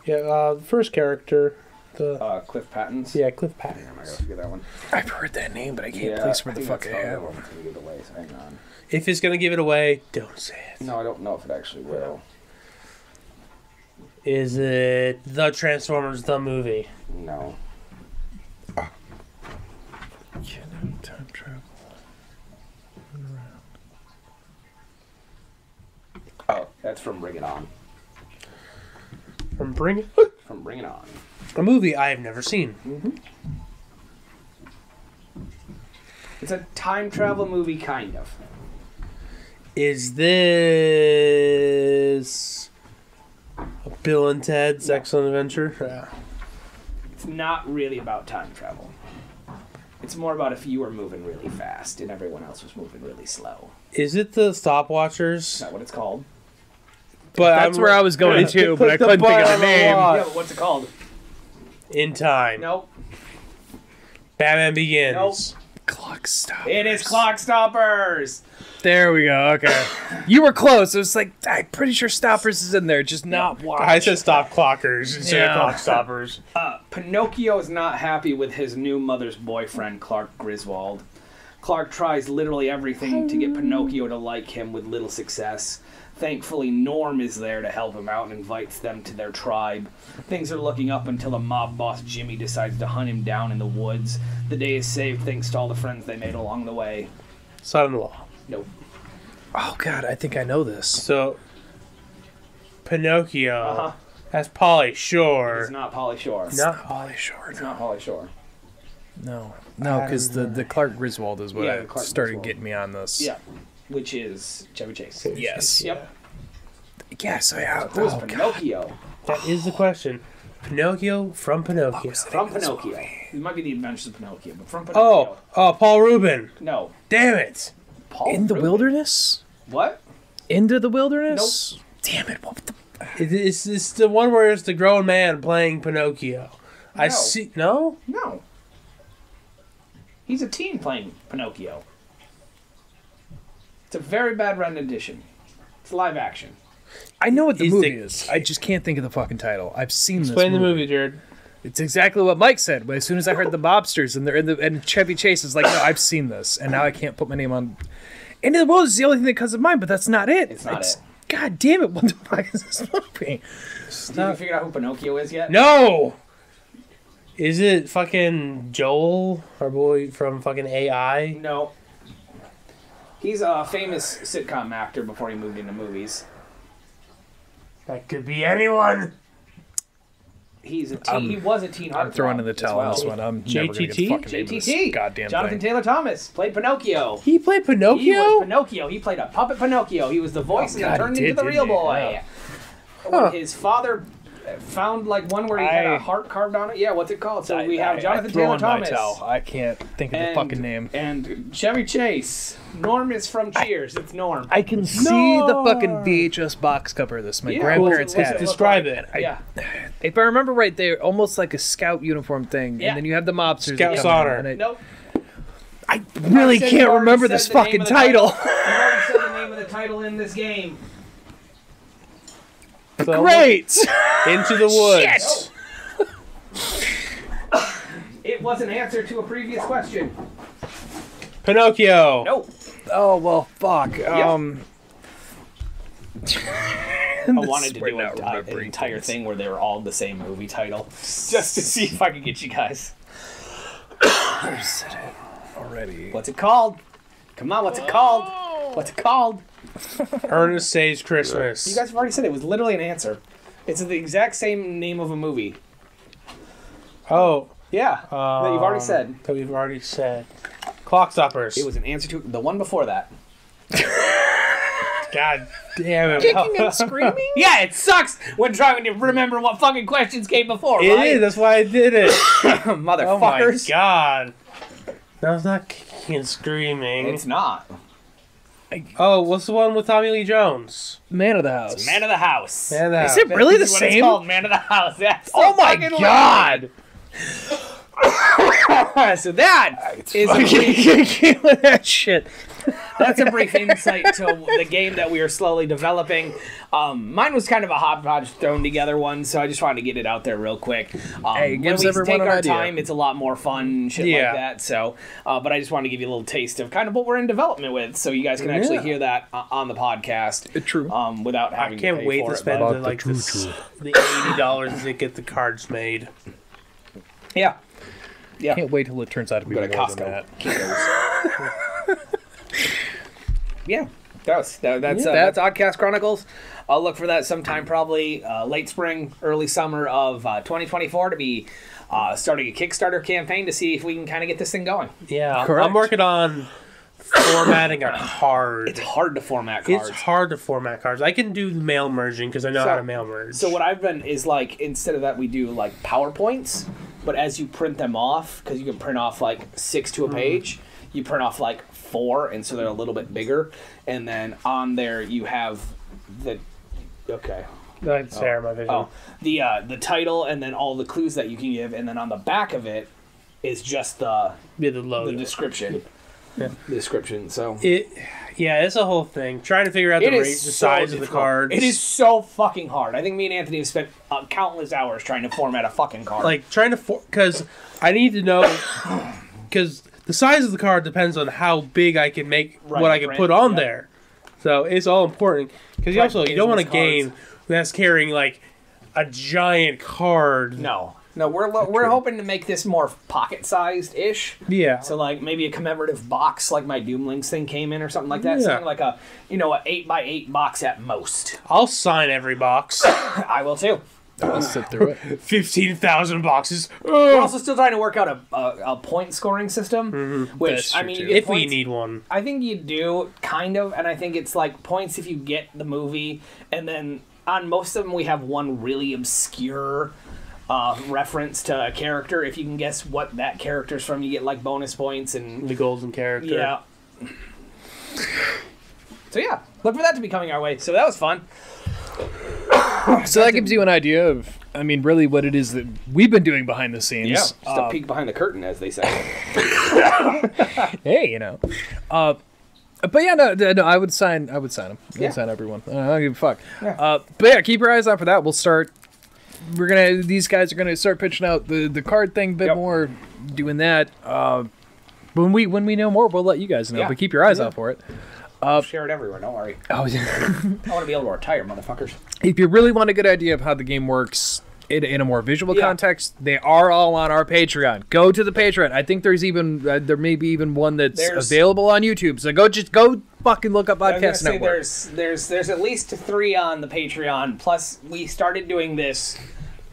Yeah, the first character.
want? Cliff Patton's.
Yeah, Cliff Patton.
I'm not gonna forget that one.
I've heard that name, but I can't place where the fuck I have
one.
him.
Give it away, so hang on.
If it's gonna give it away, don't say it.
No, I don't know if it actually will.
Is it the Transformers the movie?
No.
Time travel.
Oh, that's from Bring It On.
From Bring It.
From Bring It On.
A movie I have never seen.
It's a time travel movie, kind of.
Is this Bill and Ted's Excellent Adventure? Yeah.
It's not really about time travel. It's more about if you were moving really fast and everyone else was moving really slow.
Is it the
Is
stopwatchers?
that what it's called?
But that's where I was going to, but I couldn't think of the name.
Yeah, but what's it called?
In Time.
Nope.
Batman Begins.
Nope.
Clock Stoppers.
It is Clock Stoppers.
There we go. Okay. You were close. It was like, I'm pretty sure Stoppers is in there, just not watch.
I said Stop Clockers instead of
Yeah.
Clock Stoppers.
Pinocchio is not happy with his new mother's boyfriend, Clark Griswold. Clark tries literally everything to get Pinocchio to like him with little success. Thankfully, Norm is there to help him out and invites them to their tribe. Things are looking up until the mob boss Jimmy decides to hunt him down in the woods. The day is saved thanks to all the friends they made along the way.
Son-in-law.
Nope.
Oh, God, I think I know this.
So, Pinocchio.
Uh-huh.
That's Pauly Shore.
It's not Pauly Shore.
Not
Pauly Shore.
It's not Pauly Shore.
No, because the Clark Griswold is what
Yeah, the
I
Clark
started
Griswold.
getting me on this.
Yeah. Which is Chevy Chase.
Yes.
Yep.
Yes, I have.
Who is
Oh, God.
Pinocchio?
That is the question. Pinocchio from Pinocchio.
From Pinocchio. It might be the Adventures of Pinocchio, but from Pinocchio.
Oh, Paul Rubin.
No.
Damn it.
Paul
In the
Rubin?
Wilderness?
What?
Into the Wilderness? Damn it, what the...
It's the one where it's the grown man playing Pinocchio. I
No.
see. No?
No. He's a teen playing Pinocchio. It's a very bad rendition. It's live action.
I know what the
He's
movie
the-
is. I just can't think of the fucking title. I've seen
Explain
this
the movie, Jared.
It's exactly what Mike said. But as soon as I heard the mobsters and they're in the and Chevy Chase is like, no, I've seen this, and now I can't put my name on. Into the Wilderness is the only thing that comes to mind, but that's not it.
It's not it.
God damn it! What the fuck is this movie?
Did you figure out who Pinocchio is yet?
No! Is it fucking Joel, our boy from fucking AI?
No. He's a famous sitcom actor before he moved into movies.
That could be anyone.
He's a teen. He was a teen heartthrob.
I'm throwing in the
as
towel on
well.
this one. I'm never gonna get
JTT?
the fucking name of this
JTT.
goddamn
Jonathan
thing.
Taylor Thomas played Pinocchio.
He played
He was
Pinocchio?
Pinocchio. He played a puppet Pinocchio. He was the voice and then
God,
turned
he
into
did,
the real
didn't he?
boy.
Huh.
When his father found like one where he had
I-
a heart carved on it. Yeah, what's it called? So we have Jonathan
throw
Taylor
in my
Thomas.
towel. I can't think of the fucking name.
And Chevy Chase. Norm is from Cheers. It's Norm.
I can see the fucking VHS box cover of this. My
Yeah,
grandparents
what's
had
it
it.
look
Describe
like?
it.
Yeah.
If I remember right, they're almost like a scout uniform thing,
Yeah.
and then you have the mobsters.
Scout
that come in,
Honor.
and
Nope.
I really
said
can't
you already
remember
said
this
the name
fucking
of the
title.
You've already said the name of the title in this game.
So,
Great.
Into the Woods.
It was an answer to a previous question.
Pinocchio.
Nope.
Oh well, fuck.
I wanted to do an entire thing where they were all the same movie title, just to see if I could get you guys.
already.
What's it called? Come on, what's it called? What's it called?
Ernest Saves Christmas.
You guys have already said it. It was literally an answer. It's the exact same name of a movie.
Oh.
Yeah, that you've already said.
That we've already said. Clock Stoppers.
It was an answer to the one before that.
God damn it.
Kicking and screaming?
Yeah, it sucks when trying to remember what fucking questions came before,
It
right?
is. That's why I did it.
Motherfuckers.
Oh my god. That was not kicking and screaming.
It's not.
Oh, what's the one with Tommy Lee Jones?
Man of the House.
Man of the House.
Man of the
Is
House.
it really the
This is what it's
same?
called, Man of the House. That's
Oh my
fucking
god!
so that is a brief,
with that shit.
that's a brief insight to the game that we are slowly developing. Mine was kind of a hodgepodge thrown together one, so I just wanted to get it out there real quick.
Hey, it gives
when we
everyone
take
an
our
idea.
time, it's a lot more fun, shit
Yeah.
like that. So, but I just wanted to give you a little taste of kind of what we're in development with, so you guys can actually hear that on the podcast.
True.
Without
I
having
can't
to pay
wait
for
to
it,
spend
but-
the, like the $80 to get the cards made.
Yeah. Yeah.
Can't wait till it turns out to be
Go
more
to
than
Costco.
that.
Yeah, that's Oddcast Chronicles. I'll look for that sometime, probably late spring, early summer of 2024 to be starting a Kickstarter campaign to see if we can kind of get this thing going.
Yeah,
Correct.
I'm working on formatting a card.
It's hard to format cards.
It's hard to format cards. I can do mail merging because I know how to mail merge.
So what I've been is like, instead of that, we do like PowerPoints. but as you print them off, because you can print off like 6 to a page, you print off like 4, and so they're a little bit bigger. And then on there you have the
That's fair, my vision.
the title, and then all the clues that you can give, and then on the back of it is just the description.
Yeah.
The description. So
it's a whole thing. Trying to figure out the size of the cards.
It is so fucking hard. I think me and Anthony have spent countless hours trying to format a fucking card.
Like trying to because I need to know because the size of the card depends on how big I can make what I can put on there. So it's all important because you don't want a game that's carrying like a giant card.
No, we're hoping to make this more pocket-sized ish.
Yeah.
So like maybe a commemorative box, like my Doom Links thing came in, or something like that. Yeah. Something like a 8x8 box at most.
I'll sign every box.
I will too.
I'll sit through it.
15,000 boxes.
We're also still trying to work out a point scoring system, which I mean,
if we need one,
I think you do kind of, and I think it's like points if you get the movie, and then on most of them we have one really obscure reference to a character. If you can guess what that character's from, you get like bonus points and
the golden character.
Yeah. So yeah, look for that to be coming our way. So that was fun.
So that gives you an idea of, I mean, really what it is that we've been doing behind the scenes.
Yeah, just a peek behind the curtain, as they say.
Hey, but yeah, no, I would sign them. I would sign everyone. I don't give a fuck.
Yeah.
But yeah, keep your eyes out for that. These guys are gonna start pitching out the card thing a bit more, doing that. When we know more, we'll let you guys know.
Yeah.
But keep your eyes out for it.
Share it everywhere, don't worry.
Oh, yeah.
I want to be able to retire, motherfuckers.
If you really want a good idea of how the game works in a more visual context, they are all on our Patreon. Go to the Patreon. I think there's even there may be even one that's available on YouTube. So go fucking look up Oddcast Network.
There's at least 3 on the Patreon. Plus, we started doing this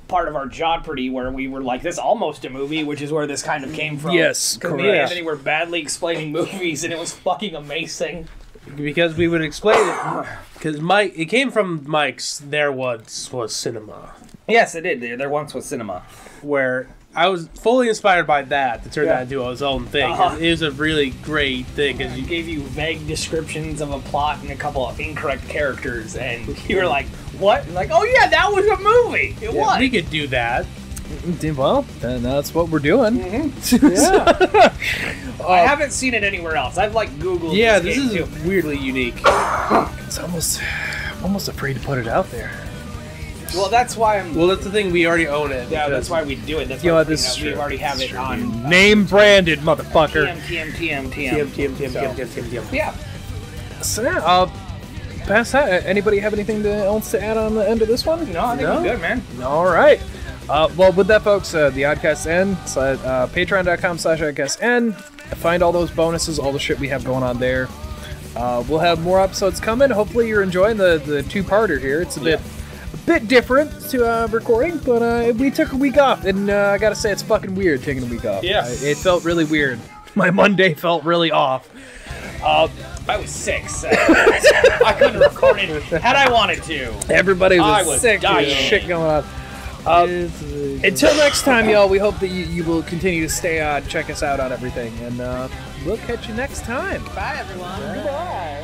part of our Jeopardy where we were like, this is almost a movie, which is where this kind of came from.
Yes,
because me and Anthony were badly explaining movies, and it was fucking amazing.
Because we would explain it. Because it came from Mike's There Once Was Cinema.
Yes, it did. There once was cinema.
Where I was fully inspired by that to turn that into his own thing. It was a really great thing. Cause
you gave you vague descriptions of a plot and a couple of incorrect characters, and you were like, what? And like, oh yeah, that was a movie. It was.
We could do that.
Well, then that's what we're doing.
Mm-hmm. Yeah. I haven't seen it anywhere else. I've like Googled.
Yeah, this is weirdly unique.
It's almost afraid to put it out there.
Well, that's why I'm.
Well, that's the thing. We already own it.
Yeah, that's why we do it. That's why we already have it on.
Name branded, motherfucker.
TM. Yeah.
So yeah, past that, anybody have anything else to add on the end of this one?
No, I think we're good, man.
All right. Well, with that, folks, the Oddcast N, patreon.com/OddcastN. Find all those bonuses, all the shit we have going on there. We'll have more episodes coming. Hopefully you're enjoying the 2-parter here. It's a bit different to recording, but we took a week off, and I gotta say, it's fucking weird taking a week off.
Yeah.
It felt really weird. My Monday felt really off.
I was sick, so I couldn't record it had I wanted to.
Everybody was sick. There was shit going on. Until next time, y'all, we hope that you will continue to stay on, check us out on everything, and we'll catch you next time.
Bye, everyone.
Goodbye.